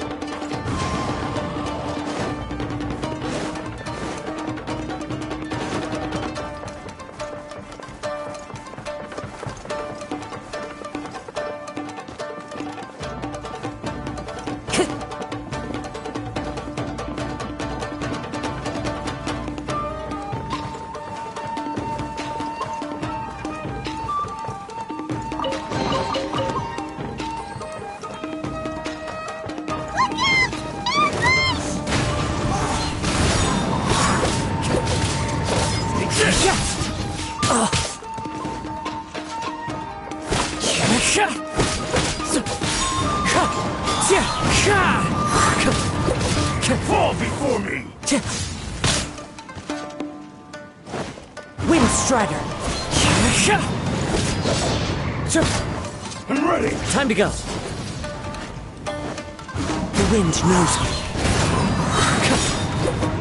Fall before me! Wind Strider! I'm ready! Time to go. The wind knows me.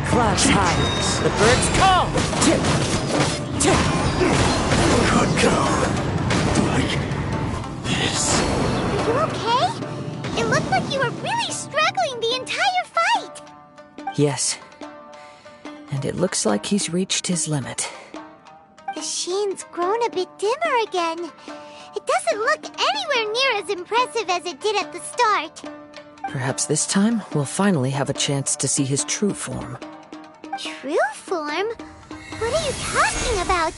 Clouds high. The birds call. Could go like this. Are you okay? It looked like you were really struggling the entire fight. Yes. And it looks like he's reached his limit. The sheen's grown a bit dimmer again. It doesn't look anywhere near as impressive as it did at the start. Perhaps this time we'll finally have a chance to see his true form. True form? What are you talking about?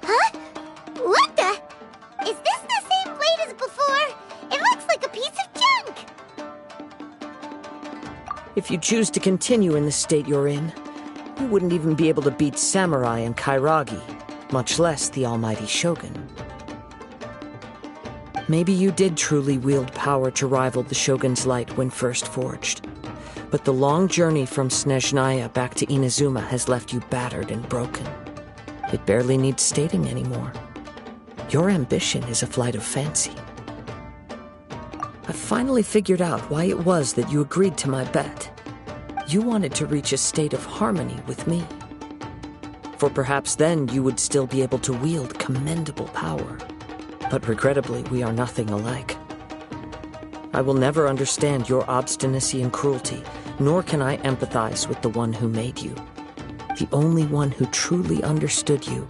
Huh? What the? Is this the same blade as before? It looks like a piece of junk! If you choose to continue in the state you're in, you wouldn't even be able to beat Samurai and Kairagi, much less the almighty Shogun. Maybe you did truly wield power to rival the Shogun's light when first forged. But the long journey from Snezhnaya back to Inazuma has left you battered and broken. It barely needs stating anymore. Your ambition is a flight of fancy. I've finally figured out why it was that you agreed to my bet. You wanted to reach a state of harmony with me. For perhaps then you would still be able to wield commendable power. But regrettably, we are nothing alike. I will never understand your obstinacy and cruelty, nor can I empathize with the one who made you. The only one who truly understood you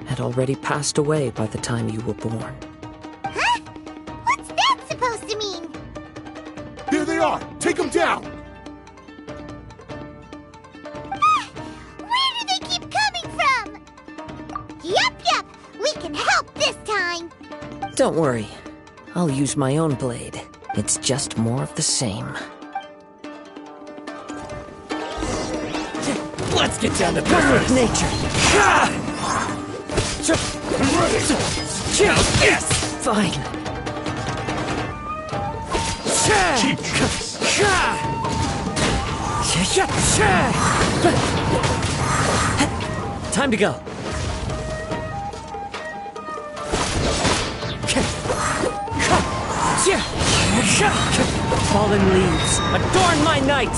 had already passed away by the time you were born. Huh? What's that supposed to mean? Here they are! Take them down! Where do they keep coming from? Yup, we can help this time. Don't worry. I'll use my own blade. It's just more of the same. Let's get down to One with business. nature. Yes! Fine. Keep this! Time to go. Fallen leaves, adorn my night!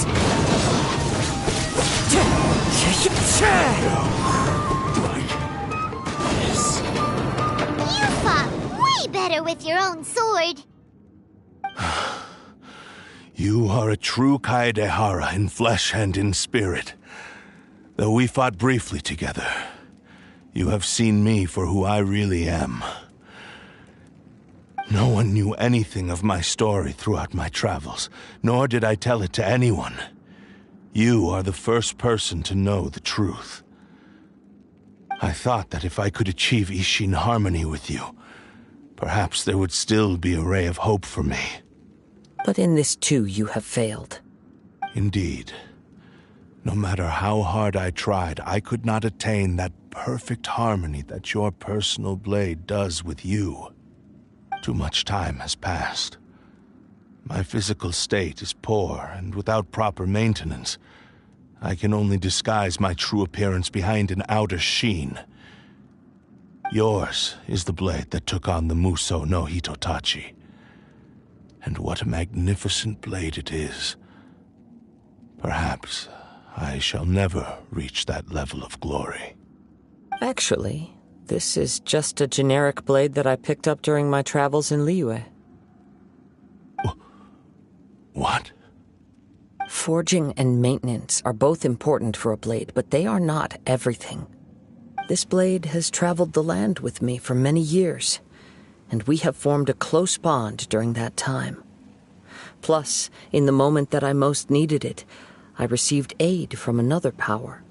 You fought way better with your own sword. You are a true Kaedehara in flesh and in spirit. Though we fought briefly together, you have seen me for who I really am. No one knew anything of my story throughout my travels, nor did I tell it to anyone. You are the first person to know the truth. I thought that if I could achieve Ishin harmony with you, perhaps there would still be a ray of hope for me. But in this too, you have failed. Indeed. No matter how hard I tried, I could not attain that perfect harmony that your personal blade does with you. Too much time has passed. My physical state is poor, and without proper maintenance, I can only disguise my true appearance behind an outer sheen. Yours is the blade that took on the Muso no Hitotachi. And what a magnificent blade it is. Perhaps I shall never reach that level of glory. Actually, this is just a generic blade that I picked up during my travels in Liyue. What? Forging and maintenance are both important for a blade, but they are not everything. This blade has traveled the land with me for many years, and we have formed a close bond during that time. Plus, in the moment that I most needed it, I received aid from another power.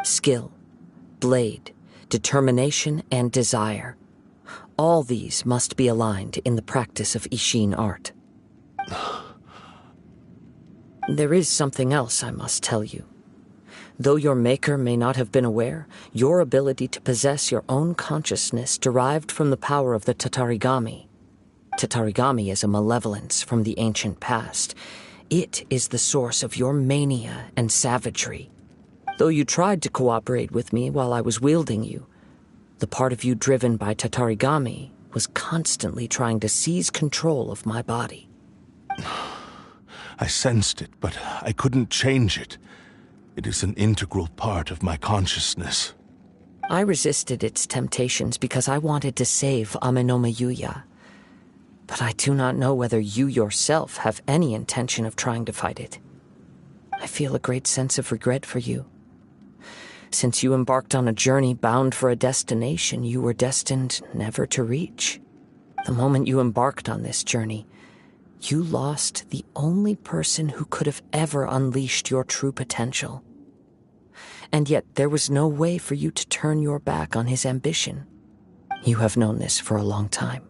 Skill, blade, determination, and desire. All these must be aligned in the practice of Ishin art. There is something else I must tell you. Though your maker may not have been aware, your ability to possess your own consciousness derived from the power of the Tatarigami. Tatarigami is a malevolence from the ancient past. It is the source of your mania and savagery. Though you tried to cooperate with me while I was wielding you, the part of you driven by Tatarigami was constantly trying to seize control of my body. I sensed it, but I couldn't change it. It is an integral part of my consciousness. I resisted its temptations because I wanted to save Amenoma Yuya. But I do not know whether you yourself have any intention of trying to fight it. I feel a great sense of regret for you. Since you embarked on a journey bound for a destination you were destined never to reach. The moment you embarked on this journey, you lost the only person who could have ever unleashed your true potential. And yet there was no way for you to turn your back on his ambition. You have known this for a long time.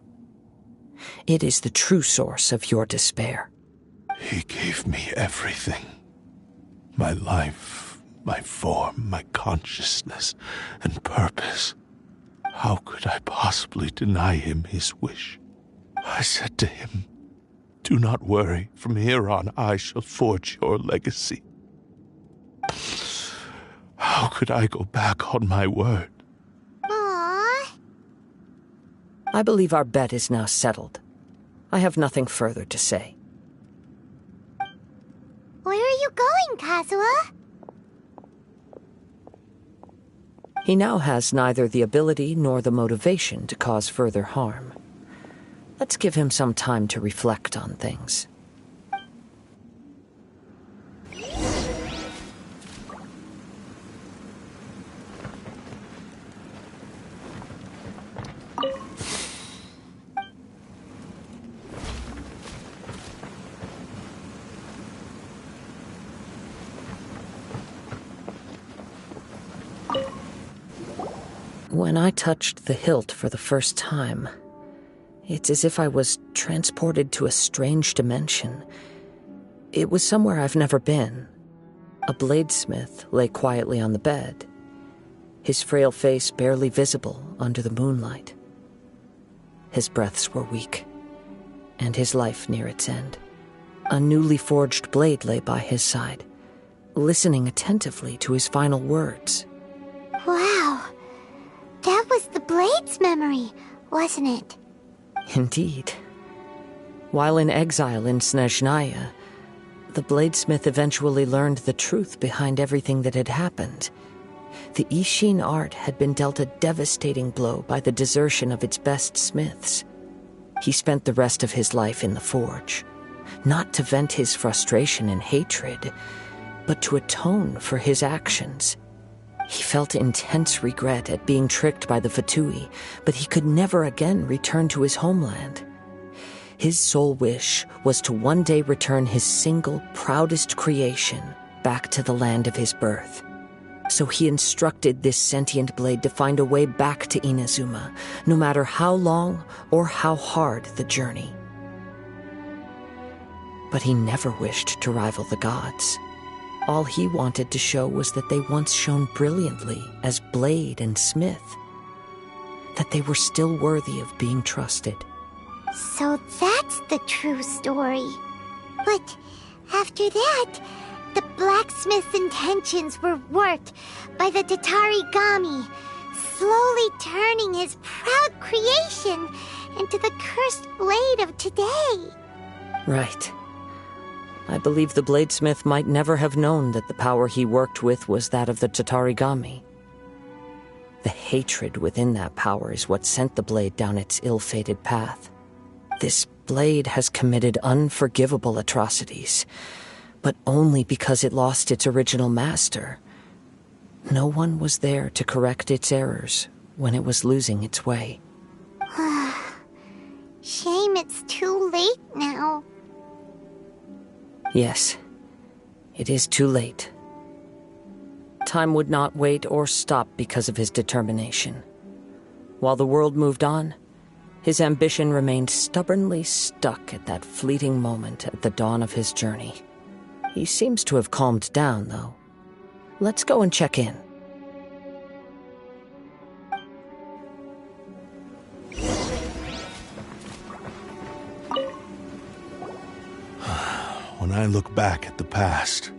It is the true source of your despair. He gave me everything. My life, my form, my consciousness, and purpose. How could I possibly deny him his wish? I said to him, "Do not worry, from here on I shall forge your legacy." How could I go back on my word? Aww. I believe our bet is now settled. I have nothing further to say. Where are you going, Kazuha? He now has neither the ability nor the motivation to cause further harm. Let's give him some time to reflect on things. When I touched the hilt for the first time, it's as if I was transported to a strange dimension. It was somewhere I've never been. A bladesmith lay quietly on the bed, his frail face barely visible under the moonlight. His breaths were weak, and his life near its end. A newly forged blade lay by his side, listening attentively to his final words. Wow. That was the Blade's memory, wasn't it? Indeed. While in exile in Snezhnaya, the bladesmith eventually learned the truth behind everything that had happened. The Ishin art had been dealt a devastating blow by the desertion of its best smiths. He spent the rest of his life in the forge, not to vent his frustration and hatred, but to atone for his actions. He felt intense regret at being tricked by the Fatui, but he could never again return to his homeland. His sole wish was to one day return his single, proudest creation back to the land of his birth. So he instructed this sentient blade to find a way back to Inazuma, no matter how long or how hard the journey. But he never wished to rival the gods. All he wanted to show was that they once shone brilliantly as blade and smith, that they were still worthy of being trusted. So that's the true story. But after that, the blacksmith's intentions were worked by the Tatarigami, slowly turning his proud creation into the cursed blade of today. Right. I believe the bladesmith might never have known that the power he worked with was that of the Tatarigami. The hatred within that power is what sent the blade down its ill-fated path. This blade has committed unforgivable atrocities, but only because it lost its original master. No one was there to correct its errors when it was losing its way. Shame it's too late now. Yes, it is too late. Time would not wait or stop because of his determination. While the world moved on, his ambition remained stubbornly stuck at that fleeting moment at the dawn of his journey. He seems to have calmed down, though. let's go and check in. When I look back at the past,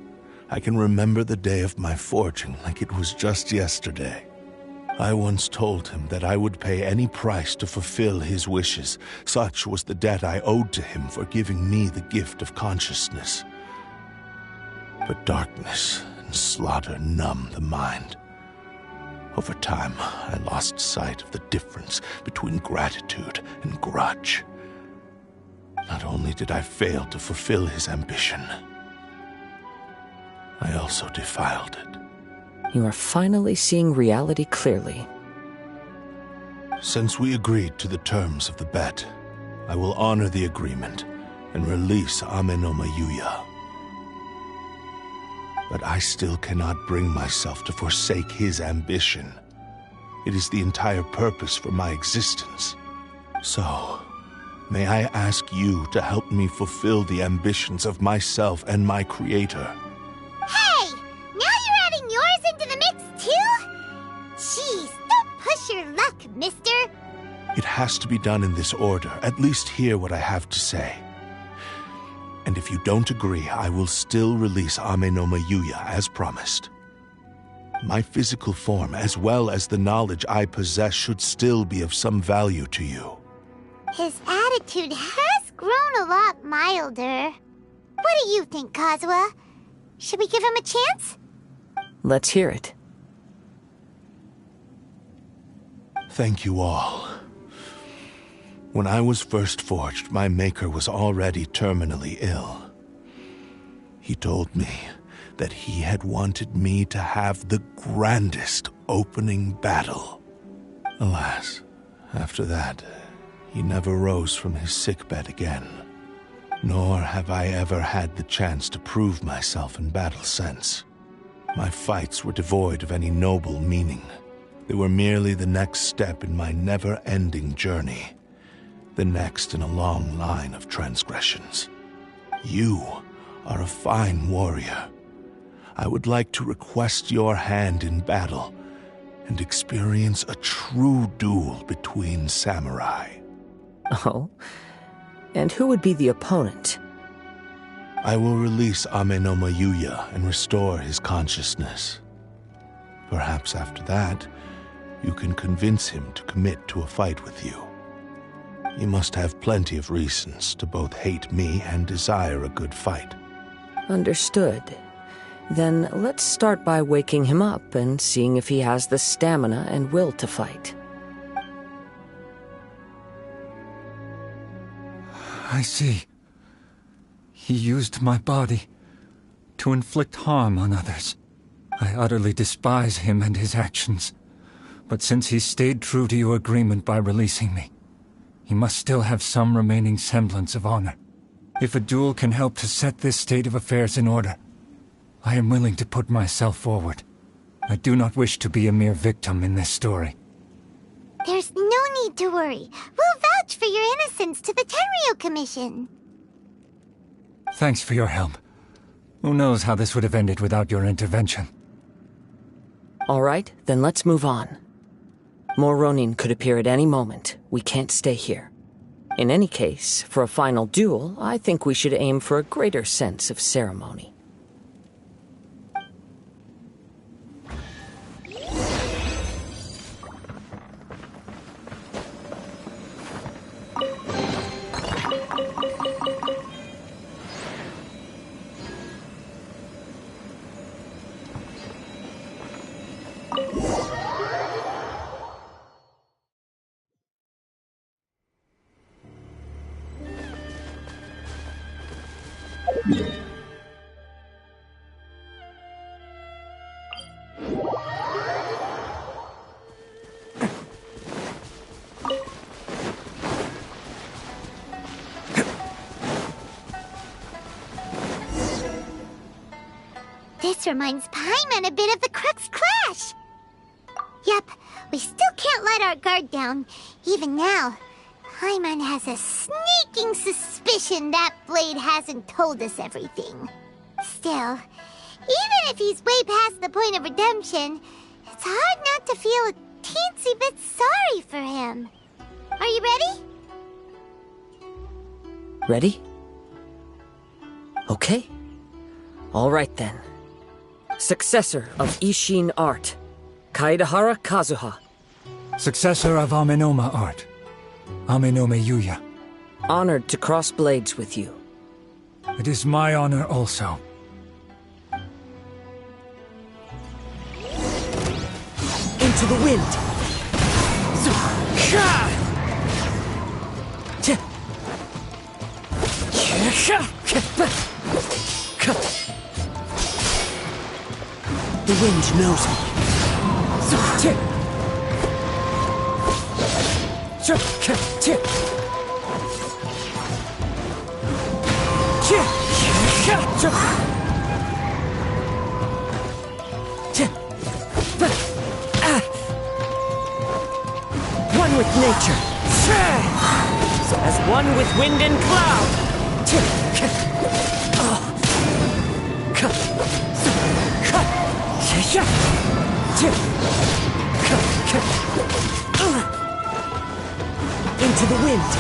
I can remember the day of my forging like it was just yesterday. I once told him that I would pay any price to fulfill his wishes. Such was the debt I owed to him for giving me the gift of consciousness. But darkness and slaughter numb the mind. Over time, I lost sight of the difference between gratitude and grudge. Not only did I fail to fulfill his ambition, I also defiled it. You are finally seeing reality clearly. Since we agreed to the terms of the bet, I will honor the agreement and release Amenoma Yuya. But I still cannot bring myself to forsake his ambition. It is the entire purpose for my existence. So, may I ask you to help me fulfill the ambitions of myself and my creator? Hey! Now you're adding yours into the mix, too? Jeez, don't push your luck, mister. It has to be done in this order. At least hear what I have to say. And if you don't agree, I will still release Amenoma Yuya as promised. My physical form, as well as the knowledge I possess, should still be of some value to you. His attitude has grown a lot milder. What do you think, Kazuha? Should we give him a chance? Let's hear it. Thank you all. When I was first forged, my maker was already terminally ill. He told me that he had wanted me to have the grandest opening battle. Alas, after that, he never rose from his sickbed again. Nor have I ever had the chance to prove myself in battle since. My fights were devoid of any noble meaning. They were merely the next step in my never-ending journey. The next in a long line of transgressions. You are a fine warrior. I would like to request your hand in battle and experience a true duel between samurai. Oh? And who would be the opponent? I will release Amenoma Yuya and restore his consciousness. Perhaps after that, you can convince him to commit to a fight with you. He must have plenty of reasons to both hate me and desire a good fight. Understood. Then let's start by waking him up and seeing if he has the stamina and will to fight. I see. He used my body to inflict harm on others. I utterly despise him and his actions. But since he stayed true to your agreement by releasing me, he must still have some remaining semblance of honor. If a duel can help to set this state of affairs in order, I am willing to put myself forward. I do not wish to be a mere victim in this story. There's no need to worry. We'll vouch for your innocence to the Tenryo Commission. Thanks for your help. Who knows how this would have ended without your intervention? All right, then let's move on. More Ronin could appear at any moment. We can't stay here. In any case, for a final duel, I think we should aim for a greater sense of ceremony. This reminds Paimon a bit of the Crux Clash. Yep, we still can't let our guard down. Even now, Paimon has a sneaking suspicion that blade hasn't told us everything. Still, Even if he's way past the point of redemption, it's hard not to feel a teensy bit sorry for him. Are you ready? Ready? Okay. All right then. Successor of Ishin art, Kaedehara Kazuha. Successor of Amenoma art, Amenome Yuya. Honored to cross blades with you. It is my honor also. Into the wind! The wind knows me. One with nature. As one with wind and cloud. Into the wind.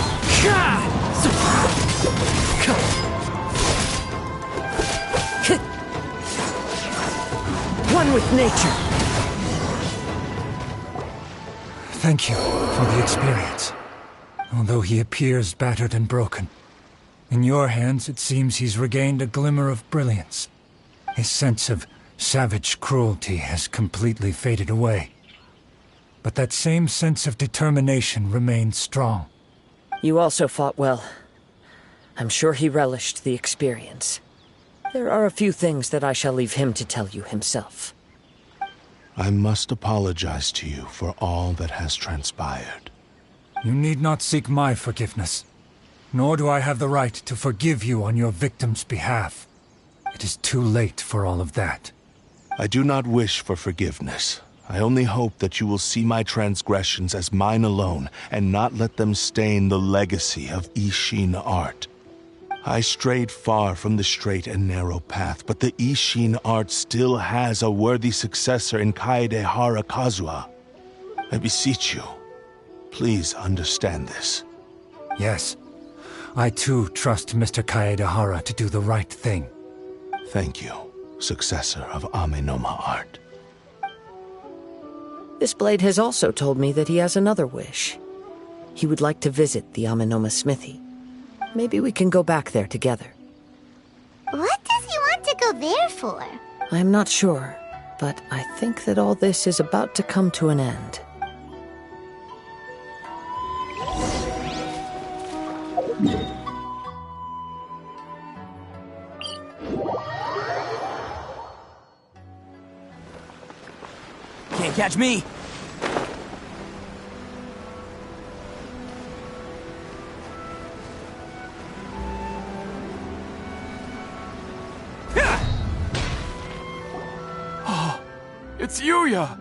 One with nature. Thank you for the experience. Although he appears battered and broken, in your hands it seems he's regained a glimmer of brilliance. His sense of savage cruelty has completely faded away. But that same sense of determination remains strong. You also fought well. I'm sure he relished the experience. There are a few things that I shall leave him to tell you himself. I must apologize to you for all that has transpired. You need not seek my forgiveness. Nor do I have the right to forgive you on your victim's behalf. It is too late for all of that. I do not wish for forgiveness. I only hope that you will see my transgressions as mine alone and not let them stain the legacy of Ishin art. I strayed far from the straight and narrow path, but the Ishin art still has a worthy successor in Kaedehara Kazuha. I beseech you, please understand this. Yes, I too trust Mr. Kaedehara to do the right thing. Thank you, successor of Amenoma art. This blade has also told me that he has another wish. He would like to visit the Amenoma smithy. Maybe we can go back there together. What does he want to go there for? I'm not sure, but I think that all this is about to come to an end. Can't catch me! It's Yuya!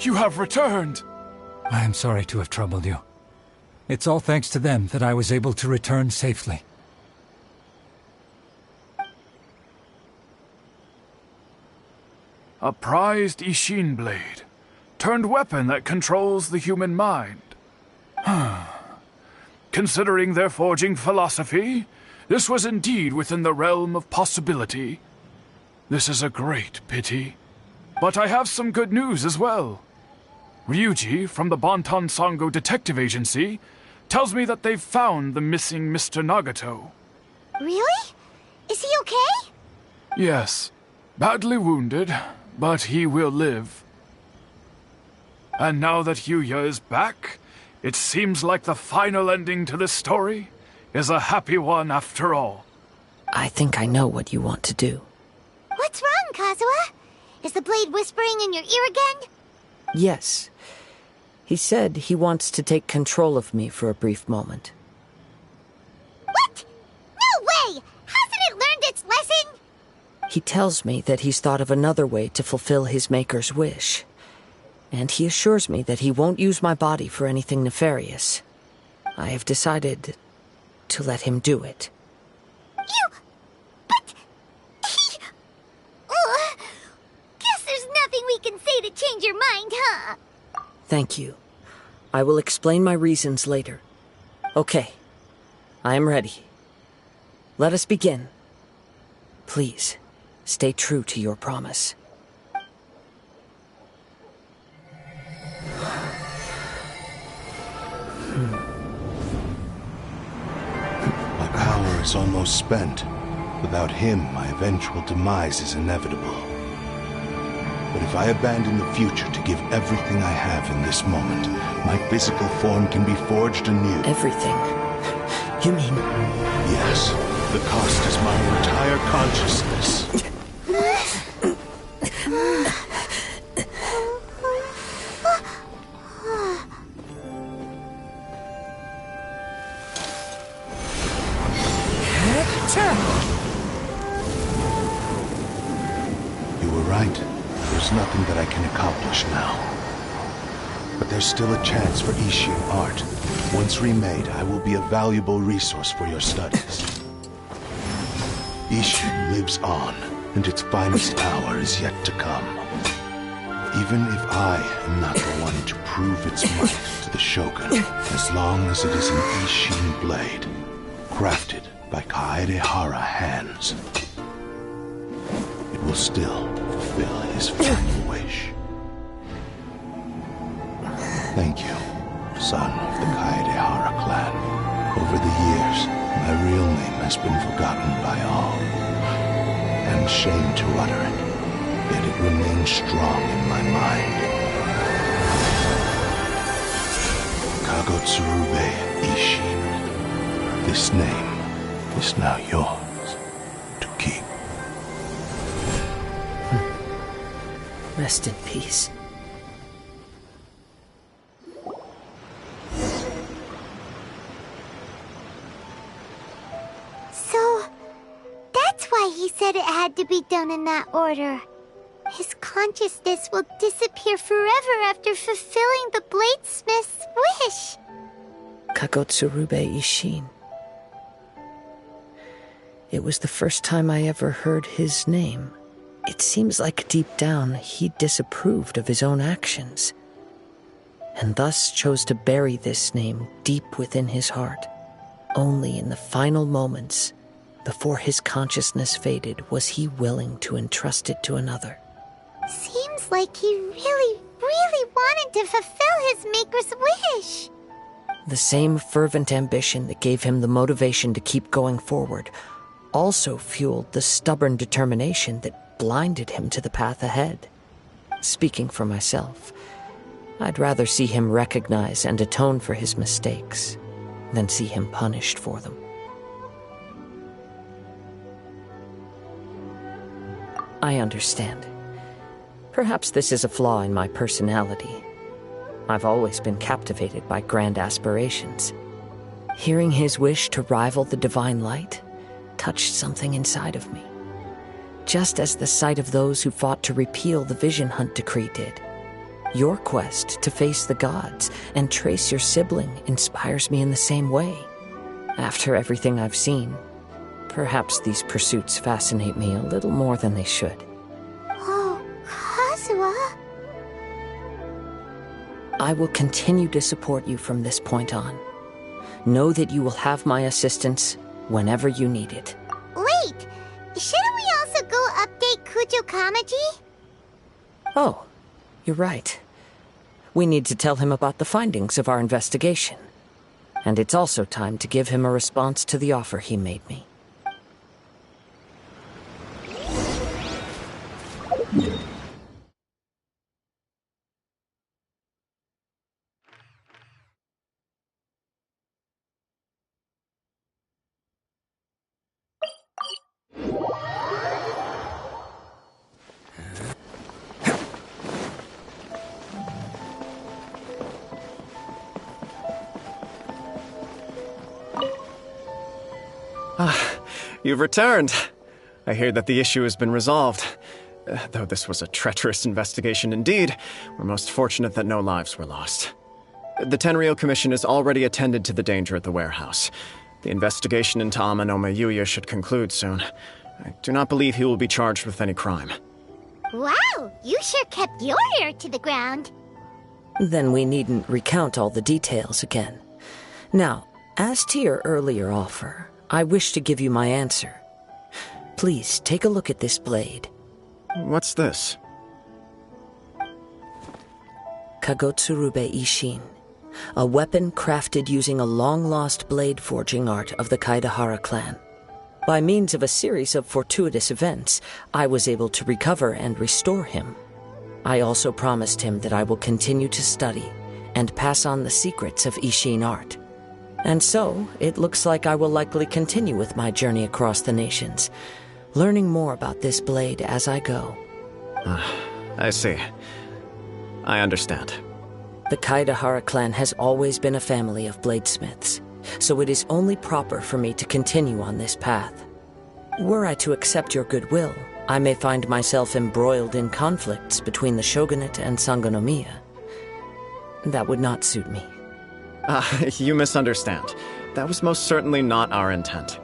You have returned! I am sorry to have troubled you. It's all thanks to them that I was able to return safely. A prized Ishin blade, turned weapon that controls the human mind. Considering their forging philosophy, this was indeed within the realm of possibility. This is a great pity. But I have some good news as well. Ryuji, from the Bantan Sango Detective Agency, tells me that they've found the missing Mr. Nagato. Really? Is he okay? Yes, badly wounded, but he will live. And now that Yuya is back, it seems like the final ending to this story is a happy one after all. I think I know what you want to do. What's wrong, Kazuha? Is the blade whispering in your ear again? Yes. He said he wants to take control of me for a brief moment. What? No way! Hasn't it learned its lesson? He tells me that he's thought of another way to fulfill his maker's wish. And he assures me that he won't use my body for anything nefarious. I have decided to let him do it. But... he... change your mind, huh? Thank you. I will explain my reasons later. Okay. I am ready. Let us begin. Please, stay true to your promise. My power is almost spent. Without him, my eventual demise is inevitable. But if I abandon the future to give everything I have in this moment, my physical form can be forged anew. Everything? You mean... Yes. The cost is my entire consciousness. You were right. There's nothing that I can accomplish now. But there's still a chance for Ishin art. Once remade, I will be a valuable resource for your studies. Ishin lives on, and its finest hour is yet to come. Even if I am not the one to prove its might to the Shogun, as long as it is an Ishin blade, crafted by Kaedehara hands, it will still fulfill his final wish. Thank you, son of the Kaedehara clan. Over the years, my real name has been forgotten by all, and shame to utter it, yet it remains strong in my mind. Kagotsurube Ishin. This name is now yours to keep. Rest in peace. So, that's why he said it had to be done in that order. His consciousness will disappear forever after fulfilling the bladesmith's wish. Kagotsurube Ishin. It was the first time I ever heard his name. It seems like deep down he disapproved of his own actions, and thus chose to bury this name deep within his heart. Only in the final moments, before his consciousness faded, was he willing to entrust it to another. Seems like he really, really wanted to fulfill his maker's wish. The same fervent ambition that gave him the motivation to keep going forward also fueled the stubborn determination that blinded him to the path ahead. Speaking for myself, I'd rather see him recognize and atone for his mistakes than see him punished for them. I understand. Perhaps this is a flaw in my personality. I've always been captivated by grand aspirations. Hearing his wish to rival the divine light touched something inside of me, just as the sight of those who fought to repeal the Vision Hunt decree did. Your quest to face the gods and trace your sibling inspires me in the same way. After everything I've seen, perhaps these pursuits fascinate me a little more than they should. Oh, Kazuha? I will continue to support you from this point on. Know that you will have my assistance whenever you need it. Wait! Shouldn't we also go update Kujo Kamaji? Oh, you're right. We need to tell him about the findings of our investigation. And it's also time to give him a response to the offer he made me. You've returned. I hear that the issue has been resolved. Though this was a treacherous investigation indeed, we're most fortunate that no lives were lost. The Tenryou Commission has already attended to the danger at the warehouse. The investigation into Ama no Mayuya should conclude soon. I do not believe he will be charged with any crime. Wow, you sure kept your ear to the ground. Then we needn't recount all the details again. Now, as to your earlier offer, I wish to give you my answer. Please take a look at this blade. What's this? Kagotsurube Ishin, a weapon crafted using a long-lost blade forging art of the Kaidahara clan. By means of a series of fortuitous events, I was able to recover and restore him. I also promised him that I will continue to study and pass on the secrets of Ishin art. And so, it looks like I will likely continue with my journey across the nations, learning more about this blade as I go. I see. I understand. The Kaidahara clan has always been a family of bladesmiths, so it is only proper for me to continue on this path. Were I to accept your goodwill, I may find myself embroiled in conflicts between the shogunate and Sangonomiya. That would not suit me. You misunderstand. That was most certainly not our intent.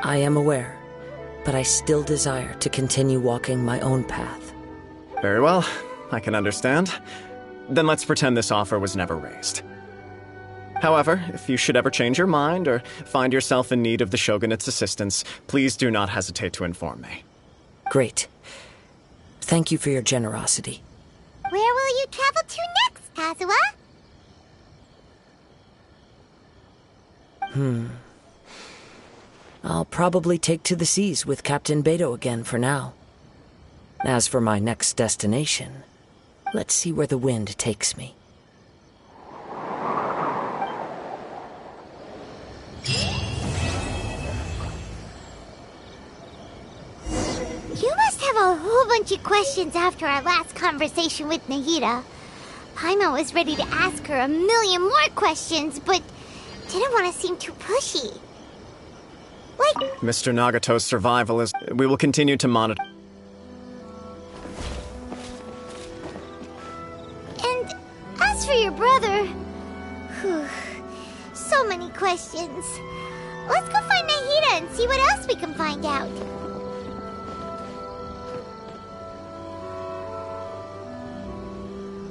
I am aware, but I still desire to continue walking my own path. Very well, I can understand. Then let's pretend this offer was never raised. However, if you should ever change your mind or find yourself in need of the Shogunate's assistance, please do not hesitate to inform me. Great. Thank you for your generosity. Where will you travel to next, Kazuha? I'll probably take to the seas with Captain Beto again for now. As for my next destination, let's see where the wind takes me. You must have a whole bunch of questions after our last conversation with Nahida. Paimon was ready to ask her a million more questions, but didn't want to seem too pushy. Like, Mr. Nagato's survival is... We will continue to monitor... and as for your brother... Whew, so many questions. Let's go find Nahida and see what else we can find out.